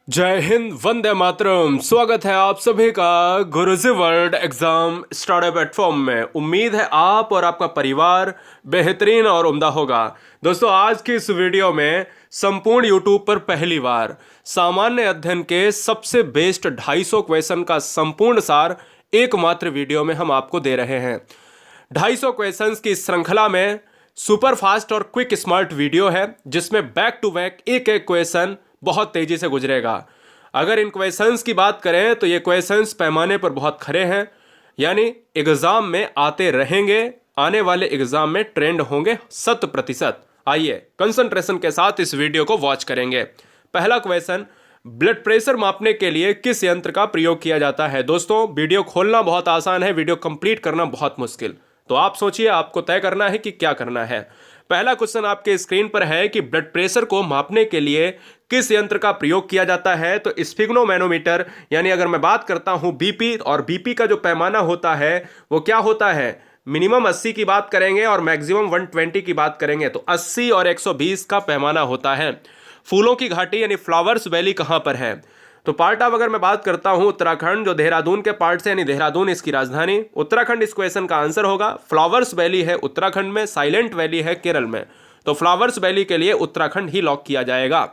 जय हिंद, वंदे मातरम। स्वागत है आप सभी का गुरुजी वर्ल्ड एग्जाम स्टडी प्लेटफॉर्म में। उम्मीद है आप और आपका परिवार बेहतरीन और उम्दा होगा। दोस्तों, आज की इस वीडियो में संपूर्ण यूट्यूब पर पहली बार सामान्य अध्ययन के सबसे बेस्ट 250 क्वेश्चन का संपूर्ण सार एकमात्र वीडियो में हम आपको दे रहे हैं। 250 क्वेश्चंस की श्रृंखला में सुपर फास्ट और क्विक स्मार्ट वीडियो है, जिसमें बैक टू बैक एक एक क्वेश्चन बहुत तेजी से गुजरेगा। अगर इन क्वेश्चंस की बात करें तो ये क्वेश्चंस पैमाने पर बहुत खरे हैं, यानी एग्जाम में आते रहेंगे, आने वाले एग्जाम में ट्रेंड होंगे 100%। आइए कंसंट्रेशन के साथ इस वीडियो को वॉच करेंगे। पहला क्वेश्चन, ब्लड प्रेशर मापने के लिए किस यंत्र का प्रयोग किया जाता है? दोस्तों, वीडियो खोलना बहुत आसान है, वीडियो कंप्लीट करना बहुत मुश्किल। तो आप सोचिए, आपको तय करना है कि क्या करना है। पहला क्वेश्चन आपके स्क्रीन पर है कि ब्लड प्रेशर को मापने के लिए किस यंत्र का प्रयोग किया जाता है? तो स्फिग्नोमैनोमीटर, यानी अगर मैं बात करता हूं बीपी, और बीपी का जो पैमाना होता है वो क्या होता है? मिनिमम 80 की बात करेंगे और मैक्सिमम 120 की बात करेंगे, तो 80 और 120 का पैमाना होता है। फूलों की घाटी यानी फ्लावर्स वैली कहां पर है? तो पार्ट ऑफ अगर मैं बात करता हूं उत्तराखंड, जो देहरादून के पार्ट से, यानी देहरादून इसकी राजधानी। उत्तराखंड इस क्वेश्चन का आंसर होगा। फ्लावर्स वैली है उत्तराखंड में, साइलेंट वैली है केरल में। तो फ्लावर्स वैली के लिए उत्तराखंड ही लॉक किया जाएगा।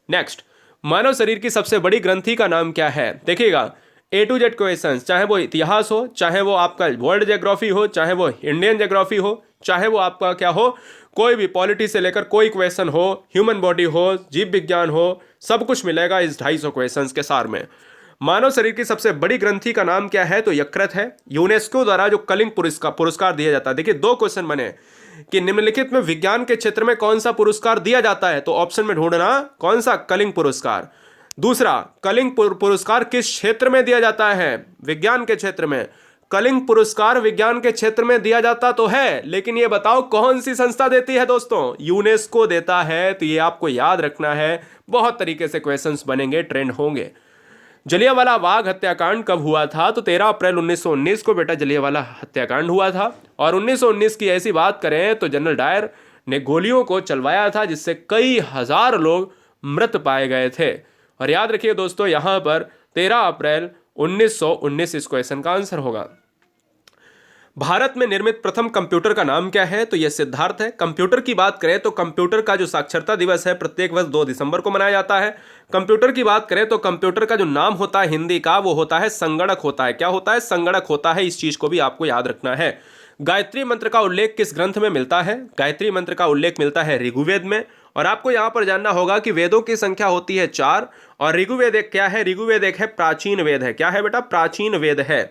नेक्स्ट, मानव शरीर की सबसे बड़ी ग्रंथि का नाम क्या है? देखिएगा, ए टू जेड क्वेश्चन, चाहे वो इतिहास हो, चाहे वो आपका वर्ल्ड ज्योग्राफी हो, चाहे वो इंडियन ज्योग्राफी हो, चाहे वो आपका क्या हो, कोई भी पॉलिटी से लेकर कोई क्वेश्चन हो, ह्यूमन बॉडी हो, जीव विज्ञान हो, सब कुछ मिलेगा इस 250 क्वेश्चंस के सार में। मानव शरीर की सबसे बड़ी ग्रंथि का नाम क्या है? तो यकृत है। यूनेस्को द्वारा जो कलिंग पुरस्कार दिया जाता है, देखिए दो क्वेश्चन बने कि निम्नलिखित में विज्ञान के क्षेत्र में कौन सा पुरस्कार दिया जाता है, तो ऑप्शन में ढूंढना कौन सा, कलिंग पुरस्कार। दूसरा, कलिंग पुरस्कार किस क्षेत्र में दिया जाता है? विज्ञान के क्षेत्र में। कलिंग पुरस्कार विज्ञान के क्षेत्र में दिया जाता तो है, लेकिन ये बताओ कौन सी संस्था देती है? दोस्तों, यूनेस्को देता है। तो ये आपको याद रखना है। बहुत तरीके से क्वेश्चंस बनेंगे, ट्रेंड होंगे। जलियांवाला बाग हत्याकांड कब हुआ था? तो 13 अप्रैल 1919 को बेटा जलियांवाला हत्याकांड हुआ था। और 1919 की ऐसी बात करें तो जनरल डायर ने गोलियों को चलवाया था, जिससे कई हजार लोग मृत पाए गए थे। और याद रखिए दोस्तों, यहां पर 13 अप्रैल 1919 इस क्वेश्चन का आंसर होगा। भारत में निर्मित प्रथम कंप्यूटर का नाम क्या है? तो यह सिद्धार्थ है। कंप्यूटर की बात करें तो कंप्यूटर का जो साक्षरता दिवस है प्रत्येक वर्ष 2 दिसंबर को मनाया जाता है। कंप्यूटर की बात करें तो कंप्यूटर का जो नाम होता है हिंदी का, वो होता है संगणक होता है। क्या होता है? संगणक होता है। इस चीज को भी आपको याद रखना है। गायत्री मंत्र का उल्लेख किस ग्रंथ में मिलता है? गायत्री मंत्र का उल्लेख मिलता है ऋग्वेद में। और आपको यहां पर जानना होगा कि वेदों की संख्या होती है 4, और ऋग्वेद एक क्या है? ऋग्वेद एक है प्राचीन वेद है। क्या है बेटा? प्राचीन वेद है।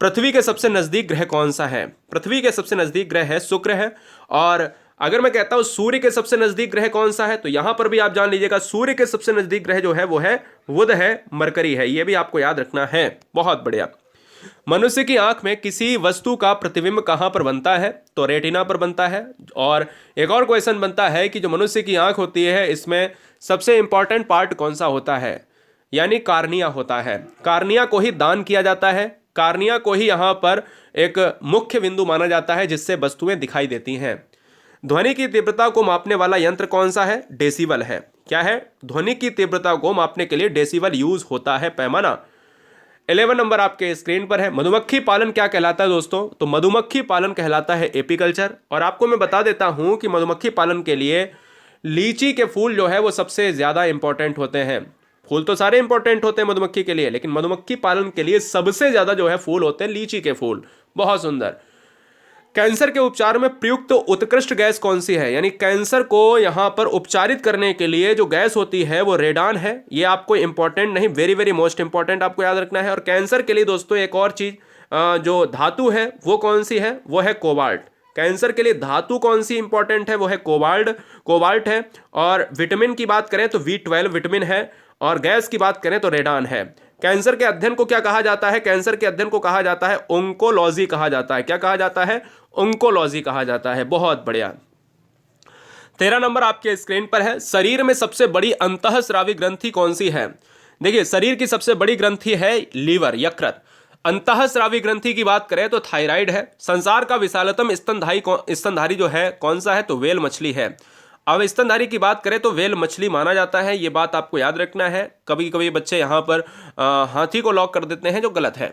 पृथ्वी के सबसे नजदीक ग्रह कौन सा है? पृथ्वी के सबसे नजदीक ग्रह है शुक्र है। और अगर मैं कहता हूं सूर्य के सबसे नजदीक ग्रह कौन सा है, तो यहां पर भी आप जान लीजिएगा, सूर्य के सबसे नजदीक ग्रह जो है वो है बुध है, मरकरी है। यह भी आपको याद रखना है। बहुत बढ़िया। मनुष्य की आंख में किसी वस्तु का प्रतिबिंब कहां पर बनता है? तो रेटिना पर बनता है। और एक और क्वेश्चन बनता है कि जो मनुष्य की आंख होती है, इसमें सबसे इंपॉर्टेंट पार्ट कौन सा होता है? यानी कार्निया होता है। कार्निया को ही दान किया जाता है। कार्निया को ही यहां पर एक मुख्य बिंदु माना जाता है, जिससे वस्तुएं दिखाई देती हैं। ध्वनि की तीव्रता को मापने वाला यंत्र कौन सा है? डेसिबल है। क्या है? ध्वनि की तीव्रता को मापने के लिए डेसिबल यूज होता है, पैमाना। 11 नंबर आपके स्क्रीन पर है। मधुमक्खी पालन क्या कहलाता है दोस्तों? तो मधुमक्खी पालन कहलाता है एपीकल्चर। और आपको मैं बता देता हूं कि मधुमक्खी पालन के लिए लीची के फूल जो है वो सबसे ज्यादा इंपॉर्टेंट होते हैं। फूल तो सारे इंपॉर्टेंट होते हैं मधुमक्खी के लिए, लेकिन मधुमक्खी पालन के लिए सबसे ज्यादा जो है फूल होते हैं लीची के फूल। बहुत सुंदर। कैंसर के उपचार में प्रयुक्त उत्कृष्ट गैस कौन सी है? यानी कैंसर को यहां पर उपचारित करने के लिए जो गैस होती है वो रेडान है। ये आपको इंपॉर्टेंट नहीं, वेरी वेरी मोस्ट इंपॉर्टेंट आपको याद रखना है। और कैंसर के लिए दोस्तों एक और चीज जो धातु है वो कौन सी है? वो है कोबाल्ट। कैंसर के लिए धातु कौन सी इंपॉर्टेंट है? वो है कोबाल्ट है। और विटामिन की बात करें तो B12 विटामिन है। और गैस की बात करें तो रेडान है। कैंसर के अध्ययन को क्या कहा जाता है? कैंसर के अध्ययन को कहा जाता है ओंकोलॉजी कहा जाता है। क्या कहा जाता है? ओंकोलॉजी कहा जाता है। बहुत बढ़िया। 13 नंबर आपके स्क्रीन पर है। शरीर में सबसे बड़ी अंतःस्रावी ग्रंथि कौन सी है? देखिए, शरीर की सबसे बड़ी ग्रंथि है लीवर, यकृत। अंतःस्रावी ग्रंथि की बात करें तो थायराइड है। संसार का विशालतम स्तनधारी जो है कौन सा है? तो व्हेल मछली है। अब स्तनधारी की बात करें तो व्हेल मछली माना जाता है, ये बात आपको याद रखना है। कभी कभी बच्चे यहाँ पर हाथी को लॉक कर देते हैं, जो गलत है।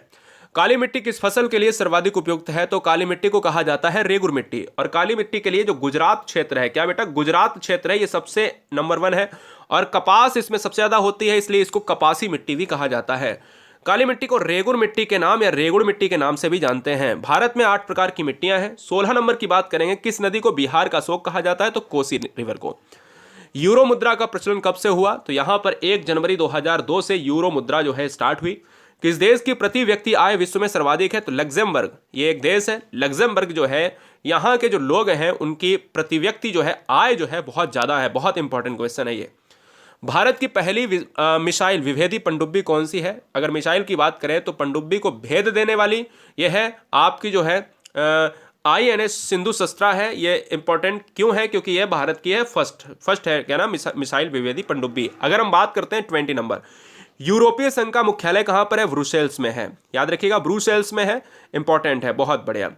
काली मिट्टी किस फसल के लिए सर्वाधिक उपयुक्त है? तो काली मिट्टी को कहा जाता है रेगुर मिट्टी। और काली मिट्टी के लिए जो गुजरात क्षेत्र है, क्या बेटा, गुजरात क्षेत्र है, ये सबसे नंबर 1 है। और कपास इसमें सबसे ज्यादा होती है, इसलिए इसको कपासी मिट्टी भी कहा जाता है। काली मिट्टी को रेगुर मिट्टी के नाम या रेगुड़ मिट्टी के नाम से भी जानते हैं। भारत में 8 प्रकार की मिट्टियां हैं। 16 नंबर की बात करेंगे, किस नदी को बिहार का शोक कहा जाता है? तो कोसी रिवर को। यूरो मुद्रा का प्रचलन कब से हुआ? तो यहां पर 1 जनवरी 2002 से यूरो मुद्रा जो है स्टार्ट हुई। किस देश की प्रति व्यक्ति आय विश्व में सर्वाधिक है? तो लग्जमबर्ग, ये एक देश है। लग्जमबर्ग जो है, यहाँ के जो लोग हैं उनकी प्रति व्यक्ति जो है आय जो है बहुत ज्यादा है। बहुत इंपॉर्टेंट क्वेश्चन है ये। भारत की पहली मिसाइल विभेदी पनडुब्बी कौन सी है? अगर मिसाइल की बात करें तो पनडुब्बी को भेद देने वाली यह है आपकी जो है INS सिंधु शस्त्रा है। ये इंपॉर्टेंट क्यों है? क्योंकि यह भारत की है, फर्स्ट है क्या ना मिसाइल विभेदी पनडुब्बी। अगर हम बात करते हैं 20 नंबर, यूरोपीय संघ का मुख्यालय कहां पर है? ब्रुसेल्स में है। याद रखिएगा, ब्रुसेल्स में है, इंपॉर्टेंट है, बहुत बढ़िया।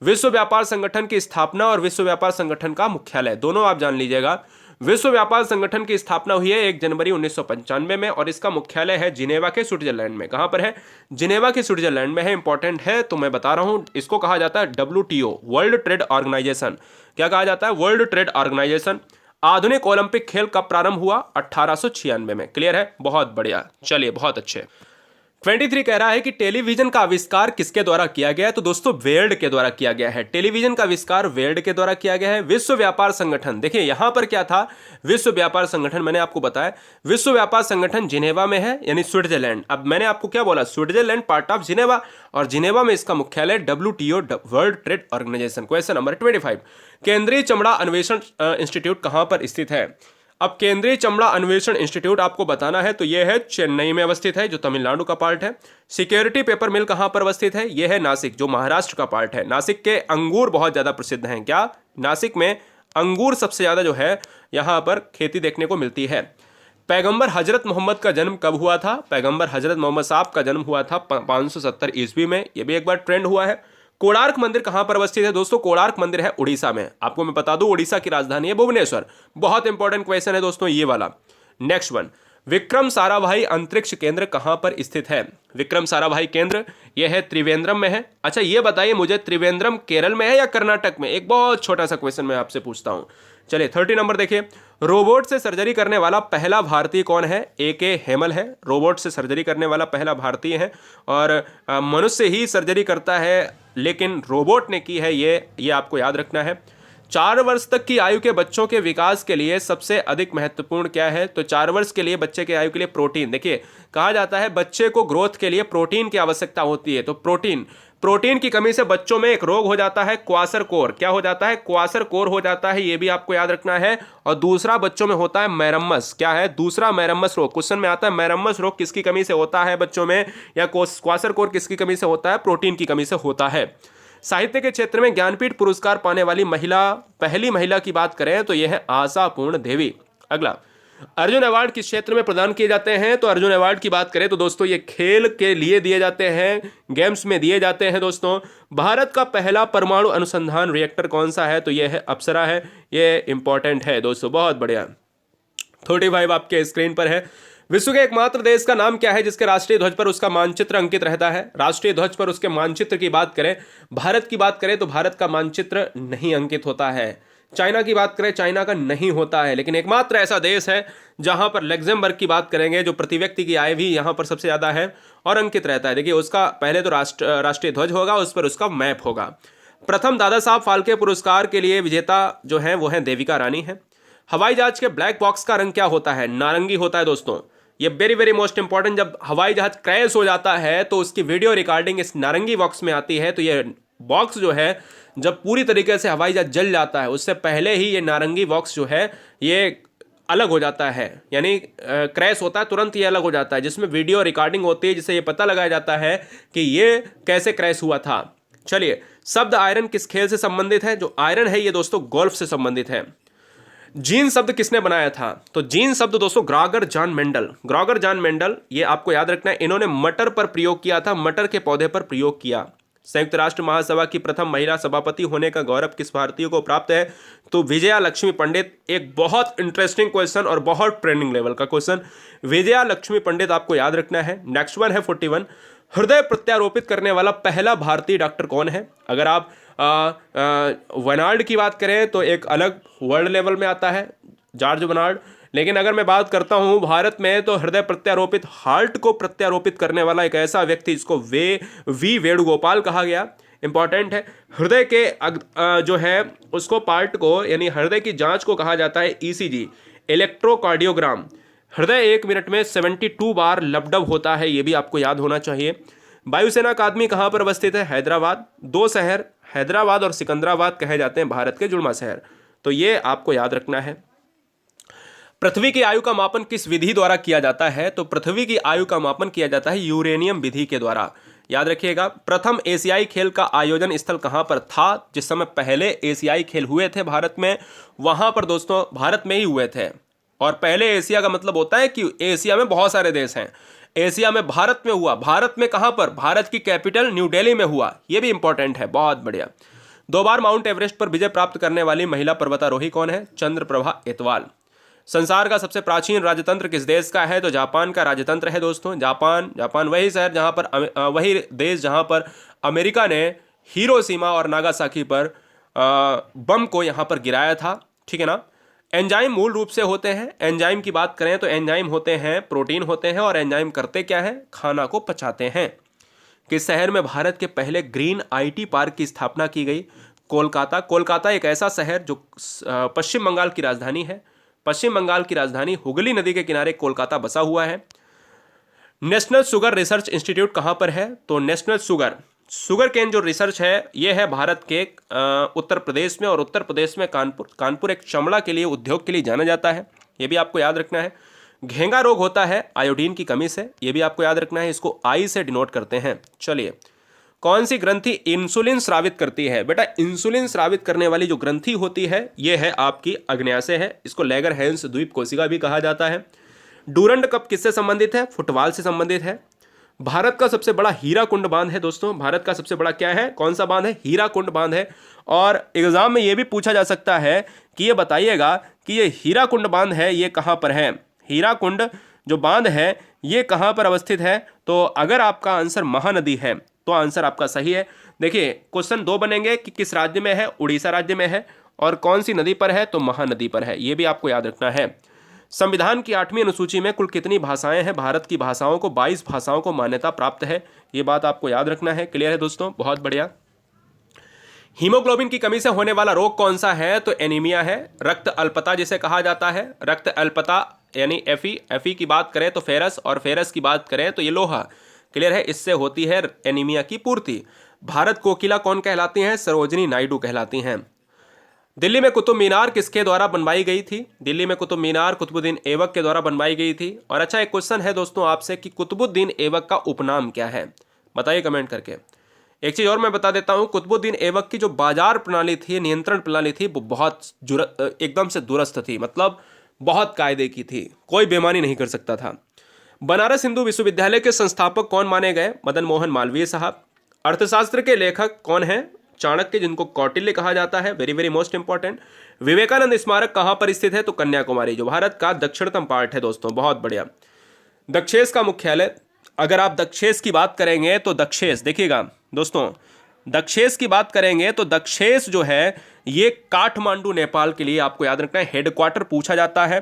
विश्व व्यापार संगठन की स्थापना और विश्व व्यापार संगठन का मुख्यालय दोनों आप जान लीजिएगा। विश्व व्यापार संगठन की स्थापना हुई है 1 जनवरी 1995 में और इसका मुख्यालय है जिनेवा के स्विट्जरलैंड में। कहां पर है? जिनेवा के स्विट्जरलैंड में है। इंपॉर्टेंट है तो मैं बता रहा हूं। इसको कहा जाता है WTO, वर्ल्ड ट्रेड ऑर्गेनाइजेशन। क्या कहा जाता है? World trade organisation. आधुनिक ओलंपिक खेल कब प्रारंभ हुआ? 1896 में। क्लियर है, बहुत बढ़िया, चलिए बहुत अच्छे। 23 कह रहा है कि टेलीविजन का आविष्कार किसके द्वारा किया गया है? तो दोस्तों वेल्ड के द्वारा किया गया है। टेलीविजन का आविष्कार वेल्ड के द्वारा किया गया है। विश्व व्यापार संगठन, देखिए यहां पर क्या था, विश्व व्यापार संगठन मैंने आपको बताया, विश्व व्यापार संगठन जिनेवा में है, यानी स्विट्जरलैंड। अब मैंने आपको क्या बोला? स्विट्जरलैंड पार्ट ऑफ जिनेवा, और जिनेवा में इसका मुख्यालय WTO, world trade organisation. Question number 25, केंद्रीय चमड़ा अन्वेषण इंस्टीट्यूट कहां पर स्थित है? अब केंद्रीय चमड़ा अन्वेषण इंस्टीट्यूट आपको बताना है तो यह है चेन्नई में अवस्थित है, जो तमिलनाडु का पार्ट है। सिक्योरिटी पेपर मिल कहां पर अवस्थित है? यह है नासिक, जो महाराष्ट्र का पार्ट है। नासिक के अंगूर बहुत ज्यादा प्रसिद्ध हैं। क्या? नासिक में अंगूर सबसे ज्यादा जो है यहां पर खेती देखने को मिलती है। पैगंबर हजरत मोहम्मद का जन्म कब हुआ था? पैगंबर हजरत मोहम्मद साहब का जन्म हुआ था 570 ईस्वी में। यह भी एक बार ट्रेंड हुआ है। कोणार्क मंदिर कहां पर अवस्थित है? दोस्तों कोणार्क मंदिर है उड़ीसा में। आपको मैं बता दूं, उड़ीसा की राजधानी है भुवनेश्वर। बहुत इंपॉर्टेंट क्वेश्चन है दोस्तों ये वाला। नेक्स्ट वन, विक्रम साराभाई अंतरिक्ष केंद्र कहां पर स्थित है? विक्रम साराभाई केंद्र यह है त्रिवेंद्रम में है। अच्छा ये बताइए मुझे, त्रिवेंद्रम केरल में है या कर्नाटक में? एक बहुत छोटा सा क्वेश्चन मैं आपसे पूछता हूं। चलिए 30 नंबर देखिए, रोबोट से सर्जरी करने वाला पहला भारतीय कौन है? AK हेमल है। रोबोट से सर्जरी करने वाला पहला भारतीय है। और मनुष्य ही सर्जरी करता है, लेकिन रोबोट ने की है, ये आपको याद रखना है। 4 वर्ष तक की आयु के बच्चों के विकास के लिए सबसे अधिक महत्वपूर्ण क्या है? तो 4 वर्ष के लिए बच्चे के आयु के लिए प्रोटीन। देखिए कहा जाता है बच्चे को ग्रोथ के लिए प्रोटीन की आवश्यकता होती है, तो प्रोटीन की कमी से बच्चों में एक रोग हो जाता है क्वासरकोर। क्या हो जाता है? क्वासरकोर हो जाता है, ये भी आपको याद रखना है। और दूसरा बच्चों में होता है मैरम्मस। क्या है दूसरा? मैरम्मस रोग। क्वेश्चन में आता है मैरम्मस रोग किसकी कमी से होता है बच्चों में, या क्वासरकोर किसकी कमी से होता है? प्रोटीन की कमी से होता है। साहित्य के क्षेत्र में ज्ञानपीठ पुरस्कार पाने वाली पहली महिला की बात करें तो यह है आशापूर्ण देवी। अगला, अर्जुन अवार्ड किस क्षेत्र में प्रदान किए जाते हैं? तो अर्जुन अवार्ड की बात करें तो दोस्तों ये खेल के लिए दिए जाते हैं, गेम्स में दिए जाते हैं दोस्तों। भारत का पहला परमाणु अनुसंधान रिएक्टर कौन सा है? तो यह है अप्सरा है। ये इंपॉर्टेंट है दोस्तों, बहुत बढ़िया। 35 आपके स्क्रीन पर है। विश्व के एकमात्र देश का नाम क्या है जिसके राष्ट्रीय ध्वज पर उसका मानचित्र अंकित रहता है? राष्ट्रीय ध्वज पर उसके मानचित्र की बात करें, भारत की बात करें तो भारत का मानचित्र नहीं अंकित होता है। चाइना की बात करें, चाइना का नहीं होता है। लेकिन एकमात्र ऐसा देश है जहां पर लग्जमबर्ग की बात करेंगे, जो प्रति व्यक्ति की आय भी यहां पर सबसे ज्यादा है और अंकित रहता है। देखिए उसका पहले तो राष्ट्रीय ध्वज होगा, उस पर उसका मैप होगा। प्रथम दादा साहब फाल्के पुरस्कार के लिए विजेता जो है वो है देविका रानी है। हवाई जहाज के ब्लैक बॉक्स का रंग क्या होता है? नारंगी होता है दोस्तों। ये वेरी वेरी मोस्ट इंपॉर्टेंट, जब हवाई जहाज क्रैश हो जाता है तो उसकी वीडियो रिकॉर्डिंग इस नारंगी बॉक्स में आती है। तो ये बॉक्स जो है जब पूरी तरीके से हवाई जहाज जल जाता है उससे पहले ही ये नारंगी बॉक्स जो है ये अलग हो जाता है, यानी क्रैश होता है तुरंत ये अलग हो जाता है, जिसमें वीडियो रिकॉर्डिंग होती है, जिससे ये पता लगाया जाता है कि ये कैसे क्रैश हुआ था। चलिए, शब्द आयरन किस खेल से संबंधित है? जो आयरन है ये दोस्तों गोल्फ से संबंधित है। जीन शब्द किसने बनाया था? तो जीन शब्द दोस्तों ग्रॉगर जॉन मेंडल। ग्रॉगर जॉन मेंडल, ये आपको याद रखना है, इन्होंने मटर पर प्रयोग किया था, मटर के पौधे पर प्रयोग किया। संयुक्त राष्ट्र महासभा की प्रथम महिला सभापति होने का गौरव किस भारतीय को प्राप्त है? तो विजया लक्ष्मी पंडित। एक बहुत इंटरेस्टिंग क्वेश्चन और बहुत ट्रेंडिंग लेवल का क्वेश्चन, विजया लक्ष्मी पंडित आपको याद रखना है। नेक्स्ट वन है 41, हृदय प्रत्यारोपित करने वाला पहला भारतीय डॉक्टर कौन है? अगर आप वर्नार्ड की बात करें तो एक अलग वर्ल्ड लेवल में आता है, जॉर्ज बर्नार्ड। लेकिन अगर मैं बात करता हूं भारत में, तो हृदय प्रत्यारोपित, हार्ट को प्रत्यारोपित करने वाला एक ऐसा व्यक्ति जिसको वी वेणुगोपाल कहा गया, इंपॉर्टेंट है। हृदय के जो है उसको पार्ट को, यानी हृदय की जांच को कहा जाता है ईसीजी, इलेक्ट्रोकार्डियोग्राम। हृदय 1 मिनट में 72 बार लबडब होता है, ये भी आपको याद होना चाहिए। वायुसेना अकादमी कहाँ पर अवस्थित है? हैदराबाद। 2 शहर हैदराबाद और सिकंदराबाद कहे जाते हैं भारत के जुड़वा शहर, तो ये आपको याद रखना है। पृथ्वी की आयु का मापन किस विधि द्वारा किया जाता है? तो पृथ्वी की आयु का मापन किया जाता है यूरेनियम विधि के द्वारा, याद रखिएगा। प्रथम एशियाई खेल का आयोजन स्थल कहां पर था? जिस समय पहले एशियाई खेल हुए थे भारत में, वहां पर दोस्तों भारत में ही हुए थे। और पहले एशिया का मतलब होता है कि एशिया में बहुत सारे देश हैं, एशिया में भारत में हुआ। भारत में कहां पर? भारत की कैपिटल न्यू दिल्ली में हुआ, यह भी इंपॉर्टेंट है, बहुत बढ़िया। 2 बार माउंट एवरेस्ट पर विजय प्राप्त करने वाली महिला पर्वतारोही कौन है? चंद्रप्रभा एतवाल। संसार का सबसे प्राचीन राजतंत्र किस देश का है? तो जापान का राजतंत्र है दोस्तों। जापान वही शहर जहां पर, वही देश जहां पर अमेरिका ने हिरोशिमा और नागासाकी पर बम को यहां पर गिराया था, ठीक है ना। एंजाइम मूल रूप से होते हैं, एंजाइम की बात करें तो एंजाइम होते हैं, प्रोटीन होते हैं, और एंजाइम करते क्या है? खाना को पचाते हैं। किस शहर में भारत के पहले ग्रीन आईटी पार्क की स्थापना की गई? कोलकाता। कोलकाता एक ऐसा शहर जो पश्चिम बंगाल की राजधानी है। पश्चिम बंगाल की राजधानी हुगली नदी के किनारे कोलकाता बसा हुआ है। नेशनल शुगर रिसर्च इंस्टीट्यूट कहां पर है? तो नेशनल शुगर केन जो रिसर्च है ये है भारत के उत्तर प्रदेश में, और उत्तर प्रदेश में कानपुर एक चमड़ा के लिए, उद्योग के लिए जाना जाता है, ये भी आपको याद रखना है। घेंगा रोग होता है आयोडीन की कमी से, ये भी आपको याद रखना है, इसको आई से डिनोट करते हैं। चलिए, कौन सी ग्रंथि इंसुलिन स्रावित करती है? बेटा इंसुलिन स्रावित करने वाली जो ग्रंथि होती है ये है आपकी अग्न्याशय है, इसको लैगर-हैंस द्वीप कोशिका भी कहा जाता है। डूरंड कप किससे संबंधित है? फुटबॉल से संबंधित है। भारत का सबसे बड़ा हीराकुंड बांध है दोस्तों, भारत का सबसे बड़ा क्या है? कौन सा बांध है? हीराकुंड बांध है। और एग्जाम में ये भी पूछा जा सकता है कि ये बताइएगा कि ये हीराकुंड बांध है ये कहाँ पर है? हीराकुंड जो बांध है ये कहाँ पर अवस्थित है? तो अगर आपका आंसर महानदी है तो आंसर आपका सही है। देखिए क्वेश्चन 2 बनेंगे कि किस राज्य में है? उड़ीसा राज्य में है। और कौन सी नदी पर है? तो महानदी पर है, ये भी आपको याद रखना है। संविधान की 8वीं अनुसूची में कुल कितनी भाषाएं हैं? भारत की भाषाओं को 22 भाषाओं को मान्यता प्राप्त है, ये बात आपको याद रखना है। क्लियर है दोस्तों? बहुत बढ़िया। हीमोग्लोबिन की कमी से होने वाला रोग कौन सा है? तो एनीमिया है। रक्त अल्पता जिसे कहा जाता है, रक्त अल्पता यानी एफी की बात करें तो फेरस, और फेरस की बात करें तो ये लोहा। क्लियर है? इससे होती है एनीमिया की पूर्ति। भारत कोकिला कौन कहलाती हैं? सरोजिनी नायडू कहलाती हैं। दिल्ली में कुतुब मीनार किसके द्वारा बनवाई गई थी? दिल्ली में कुतुब मीनार कुतुबुद्दीन ऐबक के द्वारा बनवाई गई थी। और अच्छा एक क्वेश्चन है दोस्तों आपसे कि कुतुबुद्दीन ऐबक का उपनाम क्या है? बताइए कमेंट करके। एक चीज़ और मैं बता देता हूँ, कुतुबुद्दीन ऐबक की जो बाजार प्रणाली थी, नियंत्रण प्रणाली थी, वो बहुत एकदम से दुरुस्त थी, मतलब बहुत कायदे की थी, कोई बेईमानी नहीं कर सकता था। बनारस हिंदू विश्वविद्यालय के संस्थापक कौन माने गए? मदन मोहन मालवीय साहब। अर्थशास्त्र के लेखक कौन है? चाणक्य, जिनको कौटिल्य कहा जाता है, very very most important. Vivekananda स्मारक कहाँ पर स्थित है? तो कन्याकुमारी, जो भारत का दक्षिणतम पार्ट है दोस्तों, बहुत बढ़िया। दक्षेस का मुख्यालय, अगर आप दक्षेस की बात करेंगे तो दक्षेस, देखिएगा दोस्तों, दक्षेस की बात करेंगे तो दक्षेस जो है ये काठमांडू नेपाल के लिए आपको याद रखना है, हेडक्वार्टर पूछा जाता है,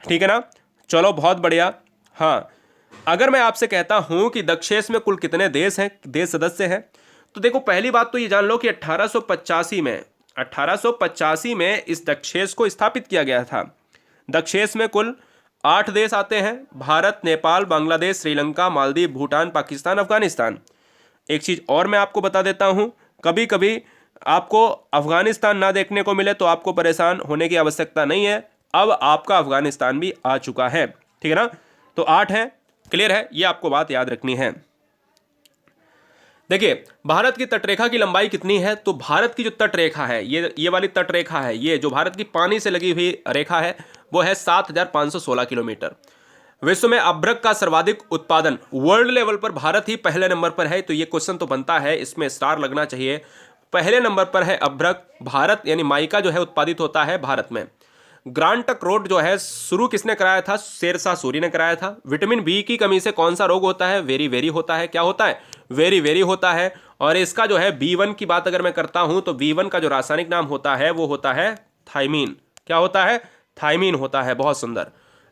ठीक है ना। चलो बहुत बढ़िया। हाँ, अगर मैं आपसे कहता हूं कि दक्षेस में कुल कितने देश हैं, देश सदस्य हैं, तो देखो पहली बात तो ये जान लो कि 1885 में इस दक्षेस को स्थापित किया गया था। दक्षेस में कुल 8 देश आते हैं, भारत, नेपाल, बांग्लादेश, श्रीलंका, मालदीव, भूटान, पाकिस्तान, अफगानिस्तान। एक चीज़ और मैं आपको बता देता हूं, कभी कभी आपको अफगानिस्तान ना देखने को मिले तो आपको परेशान होने की आवश्यकता नहीं है, अब आपका अफगानिस्तान भी आ चुका है, ठीक है ना। तो 8 हैं, क्लियर है, ये आपको बात याद रखनी है। देखिए भारत की तटरेखा की लंबाई कितनी है? तो भारत की जो तटरेखा है, ये वाली तटरेखा है, ये जो भारत की पानी से लगी हुई रेखा है, वो है 7516 किलोमीटर। विश्व में अभ्रक का सर्वाधिक उत्पादन, वर्ल्ड लेवल पर भारत ही पहले नंबर पर है। तो ये क्वेश्चन तो बनता है, इसमें स्टार लगना चाहिए। पहले नंबर पर है अभ्रक, भारत यानी माइका जो है उत्पादित होता है भारत में। ग्रांड ट्रंक रोड जो है शुरू किसने कराया था? शेरशाह सूरी ने कराया था। विटामिन बी की कमी से कौन सा रोग होता है? वेरी वेरी होता है। क्या होता है? वेरी वेरी होता है। और इसका जो है B1 की बात अगर मैं करता हूं तो B1 का जो रासायनिक नाम होता है वो होता है थाइमीन। क्या होता है? थाइमीन होता है। बहुत सुंदर।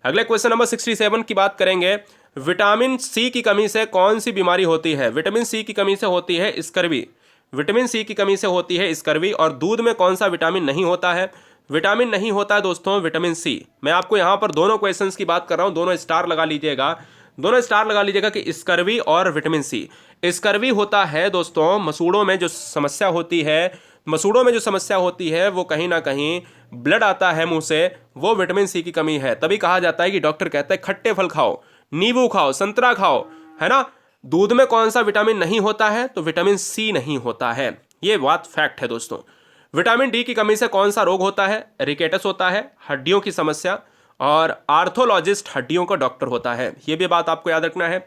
अगले क्वेश्चन नंबर 67 की बात करेंगे। विटामिन सी की कमी से कौन सी बीमारी होती है? विटामिन सी की कमी से होती है स्कर्वी। विटामिन सी की कमी से होती है स्कर्वी। और दूध में कौन सा विटामिन नहीं होता है? विटामिन नहीं होता है दोस्तों विटामिन सी। मैं आपको यहां पर दोनों क्वेश्चंस की बात कर रहा हूं, दोनों स्टार लगा लीजिएगा, दोनों स्टार लगा लीजिएगा कि स्कर्वी और विटामिन सी। स्कर्वी होता है दोस्तों मसूड़ों में जो समस्या होती है, मसूड़ों में जो समस्या होती है वो कहीं ना कहीं ब्लड आता है मुंह से, वो विटामिन सी की कमी है। तभी कहा जाता है कि डॉक्टर कहते हैं खट्टे फल खाओ, नींबू खाओ, संतरा खाओ, है ना। दूध में कौन सा विटामिन नहीं होता है? तो विटामिन सी नहीं होता है। ये बात फैक्ट है दोस्तों। विटामिन डी की कमी से कौन सा रोग होता है? रिकेटस होता है, हड्डियों की समस्या। और आर्थोलॉजिस्ट हड्डियों का डॉक्टर होता है। ये भी बात आपको याद रखना है।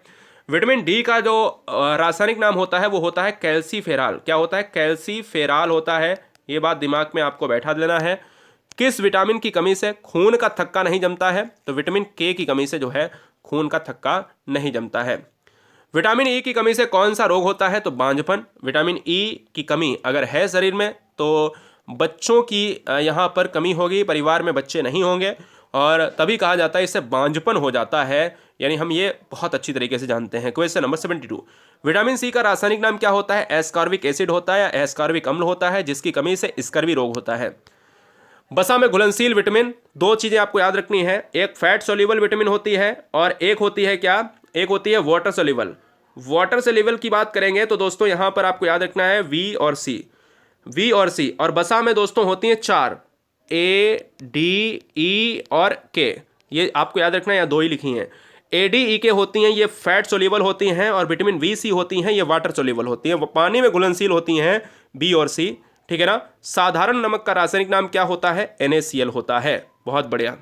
विटामिन डी का जो रासायनिक नाम होता है वो होता है कैल्सीफेराल। क्या होता है? कैल्सीफेराल होता है। ये बात दिमाग में आपको बैठा लेना है। किस विटामिन की कमी से खून का थक्का नहीं जमता है? तो विटामिन के की कमी से जो है खून का थक्का नहीं जमता है। विटामिन ई की कमी से कौन सा रोग होता है? तो बांझपन। विटामिन ई की कमी अगर है शरीर में तो बच्चों की यहाँ पर कमी होगी, परिवार में बच्चे नहीं होंगे और तभी कहा जाता है इससे बांझपन हो जाता है। यानी हम ये बहुत अच्छी तरीके से जानते हैं। क्वेश्चन नंबर 72, विटामिन सी का रासायनिक नाम क्या होता है? एस्कॉर्बिक एसिड होता है या एस्कॉर्बिक अम्ल होता है, जिसकी कमी से स्कर्वी रोग होता है। बसा में घुलनशील विटामिन, दो चीजें आपको याद रखनी है, एक फैट सोल्यूबल विटामिन होती है और एक होती है क्या? एक होती है वाटर सोल्यूबल। वाटर सोल्यूबल की बात करेंगे तो दोस्तों यहां पर आपको याद रखना है वी और सी, वी और सी। और बसा में दोस्तों होती हैं चार, ए डी ई और के। ये आपको याद रखना है, या दो ही लिखी हैं। ए डी ई के होती हैं ये फैट सोल्यूबल होती हैं और विटामिन वी सी होती हैं ये वाटर सोल्यूबल होती हैं, वो पानी में घुलनशील होती हैं, बी और सी। ठीक है ना। साधारण नमक का रासायनिक नाम क्या होता है? NaCl होता है। बहुत बढ़िया।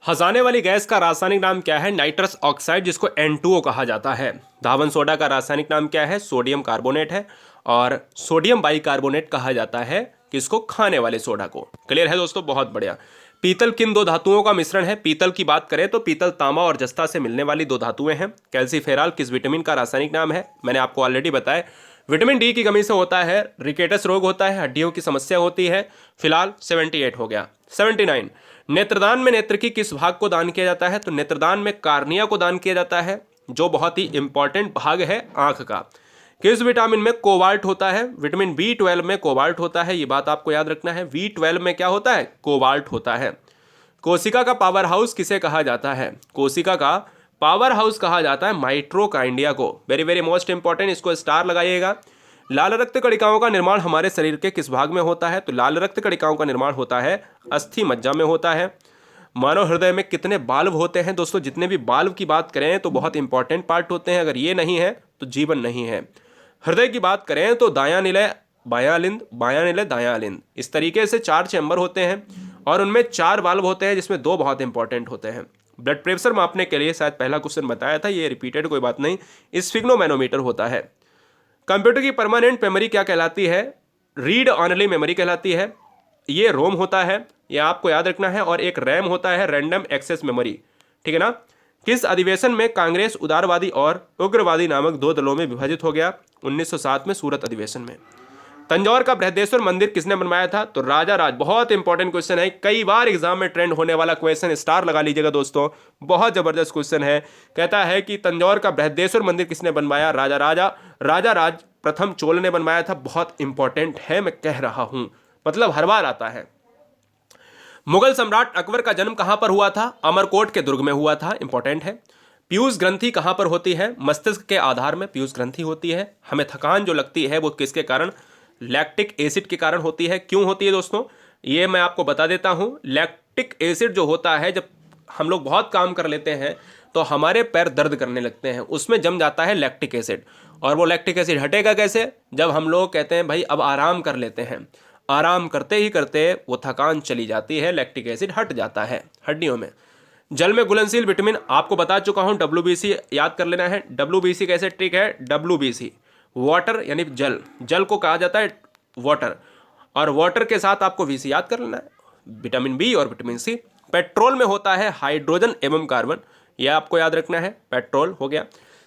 हंसाने वाली गैस का रासायनिक नाम क्या है? नाइट्रस ऑक्साइड, जिसको N2O कहा जाता है। धावन सोडा का रासायनिक नाम क्या है? सोडियम कार्बोनेट है और सोडियम बाइकार्बोनेट कहा जाता है किसको? खाने वाले सोडा को। क्लियर है दोस्तों? बहुत बढ़िया। पीतल किन दो धातुओं का मिश्रण है? पीतल की बात करें तो पीतल तांबा और जस्ता से मिलने वाली दो धातुएं हैं। कैल्सीफेराल किस विटामिन का रासायनिक नाम है? मैंने आपको ऑलरेडी बताया। विटामिन डी की कमी से होता है रिकेटस रोग होता है, हड्डियों की समस्या होती है। फिलहाल 78 हो गया। 79, नेत्रदान में नेत्र की किस भाग को दान किया जाता है? तो नेत्रदान में कार्निया को दान किया जाता है, जो बहुत ही इंपॉर्टेंट भाग है आंख का। किस विटामिन में कोबाल्ट होता है? विटामिन B12 में कोबाल्ट होता है। ये बात आपको याद रखना है। B12 में क्या होता है? कोबाल्ट होता है। कोशिका का पावर हाउस किसे कहा जाता है? कोशिका का पावर हाउस कहा जाता है माइटोकांड्रिया को। वेरी वेरी मोस्ट इंपॉर्टेंट, इसको स्टार लगाइएगा। लाल रक्त कणिकाओं का निर्माण हमारे शरीर के किस भाग में होता है? तो लाल रक्त कणिकाओं का निर्माण होता है अस्थि मज्जा में होता है। मानव हृदय में कितने बाल्ब होते हैं? दोस्तों जितने भी बाल्ब की बात करें तो बहुत इंपॉर्टेंट पार्ट होते हैं, अगर ये नहीं है तो जीवन नहीं है। हृदय की बात करें तो दायां निलय बायां अलिंद, बायां निलय दायां अलिंद, इस तरीके से 4 चैम्बर होते हैं और उनमें 4 वाल्व होते हैं, जिसमें 2 बहुत इंपॉर्टेंट होते हैं। ब्लड प्रेशर मापने के लिए शायद पहला क्वेश्चन बताया था, ये रिपीटेड कोई बात नहीं, स्फिग्नोमैनोमीटर होता है। कंप्यूटर की परमानेंट मेमोरी क्या कहलाती है? रीड ऑनली मेमोरी कहलाती है। ये रोम होता है, ये आपको याद रखना है। और एक रैम होता है, रैंडम एक्सेस मेमोरी। ठीक है ना। किस अधिवेशन में कांग्रेस उदारवादी और उग्रवादी नामक 2 दलों में विभाजित हो गया? 1907 में सूरत अधिवेशन में। तंजौर का बृहदेश्वर मंदिर किसने बनवाया था? तो राजा राज। बहुत इंपॉर्टेंट क्वेश्चन है, कई बार एग्जाम में ट्रेंड होने वाला क्वेश्चन, स्टार लगा लीजिएगा दोस्तों, बहुत जबरदस्त क्वेश्चन है। कहता है कि तंजौर का बृहदेश्वर मंदिर किसने बनवाया? राजा राज प्रथम चोल ने बनवाया था। बहुत इंपॉर्टेंट है, मैं कह रहा हूं, मतलब हर बार आता है। मुगल सम्राट अकबर का जन्म कहां पर हुआ था? अमरकोट के दुर्ग में हुआ था। इंपॉर्टेंट है। पीयूष ग्रंथि कहां पर होती है? मस्तिष्क के आधार में पीयूष ग्रंथि होती है। हमें थकान जो लगती है वो किसके कारण? लैक्टिक एसिड के कारण होती है। क्यों होती है दोस्तों? ये मैं आपको बता देता हूं। लैक्टिक एसिड जो होता है, जब हम लोग बहुत काम कर लेते हैं तो हमारे पैर दर्द करने लगते हैं, उसमें जम जाता है लैक्टिक एसिड। और वो लैक्टिक एसिड हटेगा कैसे? जब हम लोग कहते हैं भाई अब आराम कर लेते हैं, आराम करते ही करते वो थकान चली जाती है, लैक्टिक एसिड हट जाता है हड्डियों में। जल में घुलनशील विटामिन आपको बता चुका हूं, WBC याद कर लेना है। WBC कैसे ट्रिक है, WBC वाटर यानी जल, जल को कहा जाता है वाटर, और वाटर के साथ आपको VC याद कर लेना है, विटामिन बी और विटामिन सी। पेट्रोल में होता है हाइड्रोजन एवं कार्बन, यह आपको याद रखना है, पेट्रोल हो गया।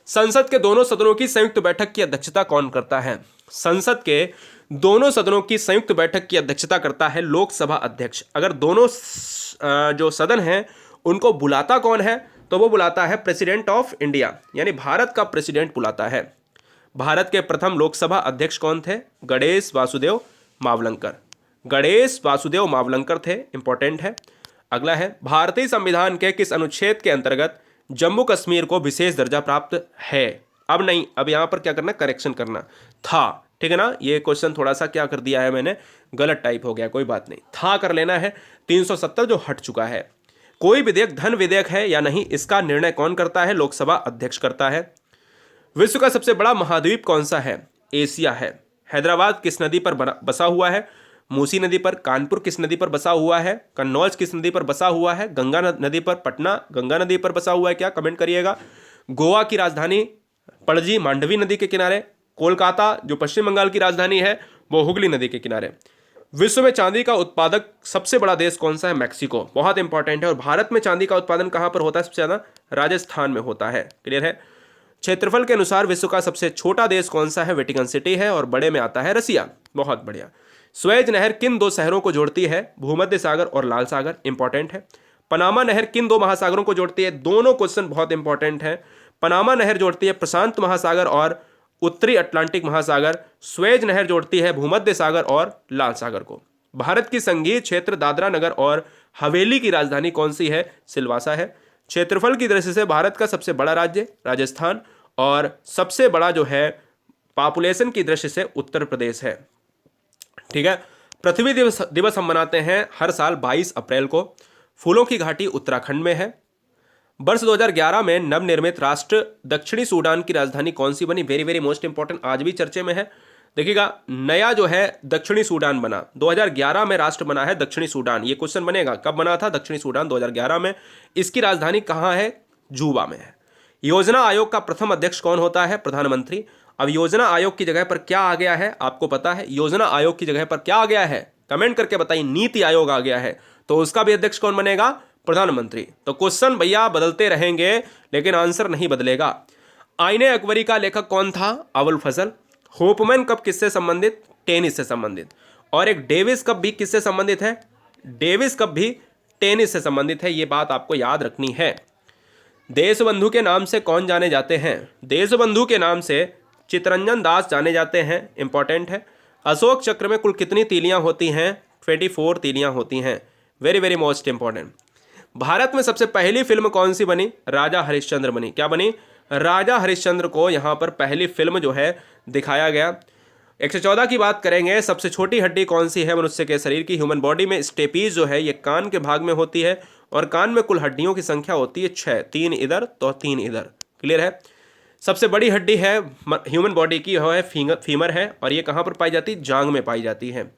संसद के दोनों सदनों की संयुक्त बैठक की अध्यक्षता कौन करता है? संसद के दोनों सदनों की संयुक्त बैठक की अध्यक्षता करता है लोकसभा अध्यक्ष। अगर दोनों जो सदन हैं उनको बुलाता कौन है, तो वो बुलाता है प्रेसिडेंट ऑफ इंडिया, यानी भारत का प्रेसिडेंट बुलाता है। भारत के प्रथम लोकसभा अध्यक्ष कौन थे? गणेश वासुदेव मावलंकर। गणेश वासुदेव मावलंकर थे, इंपॉर्टेंट है। अगला है, भारतीय संविधान के किस अनुच्छेद के अंतर्गत जम्मू कश्मीर को विशेष दर्जा प्राप्त है? अब नहीं, अब यहां पर क्या करना, करेक्शन करना था, ठीक है ना। ये क्वेश्चन थोड़ा सा क्या कर दिया है मैंने, गलत टाइप हो गया, कोई बात नहीं, था कर लेना है। 370 जो हट चुका है। कोई विधेयक धन विधेयक है या नहीं, इसका निर्णय कौन करता है? लोकसभा अध्यक्ष करता है। विश्व का सबसे बड़ा महाद्वीप कौन सा है? एशिया है। हैदराबाद किस नदी पर बसा हुआ है? मूसी नदी पर। कानपुर किस नदी पर बसा हुआ है? कन्नौज किस नदी पर बसा हुआ है? गंगा नदी पर। पटना गंगा नदी पर बसा हुआ है क्या, कमेंट करिएगा। गोवा की राजधानी पणजी मांडवी नदी के किनारे। कोलकाता जो पश्चिम बंगाल की राजधानी है वो हुगली नदी के किनारे। विश्व में चांदी का उत्पादक सबसे बड़ा देश कौन सा है? मैक्सिको, बहुत इंपॉर्टेंट है। और भारत में चांदी का उत्पादन कहां पर होता है सबसे ज्यादा? राजस्थान में होता है, क्लियर है। क्षेत्रफल के अनुसार विश्व का सबसे छोटा देश कौन सा है? वेटिकन सिटी है, और बड़े में आता है रसिया, बहुत बढ़िया। स्वेज नहर किन दो शहरों को जोड़ती है? भूमध्य सागर और लाल सागर, इंपॉर्टेंट है। पनामा नहर किन दो महासागरों को जोड़ती है? दोनों क्वेश्चन बहुत इंपॉर्टेंट है। पनामा नहर जोड़ती है प्रशांत महासागर और उत्तरी अटलांटिक महासागर। स्वेज नहर जोड़ती है भूमध्य सागर और लाल सागर को। भारत की संघीय क्षेत्र दादरा नगर और हवेली की राजधानी कौन सी है? सिलवासा है। क्षेत्रफल की दृष्टि से भारत का सबसे बड़ा राज्य राजस्थान, और सबसे बड़ा जो है पॉपुलेशन की दृष्टि से उत्तर प्रदेश है, ठीक है। पृथ्वी दिवस हम मनाते हैं हर साल 22 अप्रैल को। फूलों की घाटी उत्तराखंड में है। वर्ष 2011 में नवनिर्मित राष्ट्र दक्षिणी सूडान की राजधानी कौन सी बनी? वेरी वेरी मोस्ट इंपॉर्टेंट, आज भी चर्चे में है। देखिएगा, नया जो है दक्षिणी सूडान बना, 2011 में राष्ट्र बना है दक्षिणी सूडान। ये क्वेश्चन बनेगा, कब बना था दक्षिणी सूडान? 2011 में। इसकी राजधानी कहाँ है? जूबा में है। योजना आयोग का प्रथम अध्यक्ष कौन होता है? प्रधानमंत्री। अब योजना आयोग की जगह पर क्या आ गया है आपको पता है? योजना आयोग की जगह पर क्या आ गया है, कमेंट करके बताइए। नीति आयोग आ गया है, तो उसका भी अध्यक्ष कौन बनेगा? प्रधानमंत्री। तो क्वेश्चन भैया बदलते रहेंगे लेकिन आंसर नहीं बदलेगा। आईने अकबरी का लेखक कौन था? अबुल फजल। होपमैन कप किससे संबंधित? टेनिस से संबंधित। और एक डेविस कप भी किससे संबंधित है? डेविस कप भी टेनिस से संबंधित है, ये बात आपको याद रखनी है। देशबंधु के नाम से कौन जाने जाते हैं? देशबंधु के नाम से चितरंजन दास जाने जाते हैं, इंपॉर्टेंट है। अशोक चक्र में कुल कितनी तीलियां होती हैं? 24 तीलियां होती हैं, very very most important. Bharat में सबसे पहली फिल्म कौन सी बनी? राजा हरिश्चंद्र बनी। क्या बनी? राजा हरिश्चंद्र को यहाँ पर पहली फिल्म जो है दिखाया गया। 114 की बात करेंगे। सबसे छोटी हड्डी कौन सी है मनुष्य के शरीर की? ह्यूमन बॉडी में स्टेपीज जो है ये कान के भाग में होती है, और कान में कुल हड्डियों की संख्या होती है 6, 3 इधर तो 3 इधर, क्लियर है। सबसे बड़ी हड्डी है ह्यूमन बॉडी की, वो है फीमर है, और ये कहाँ पर पाई जाती है? जांग में पाई जाती है।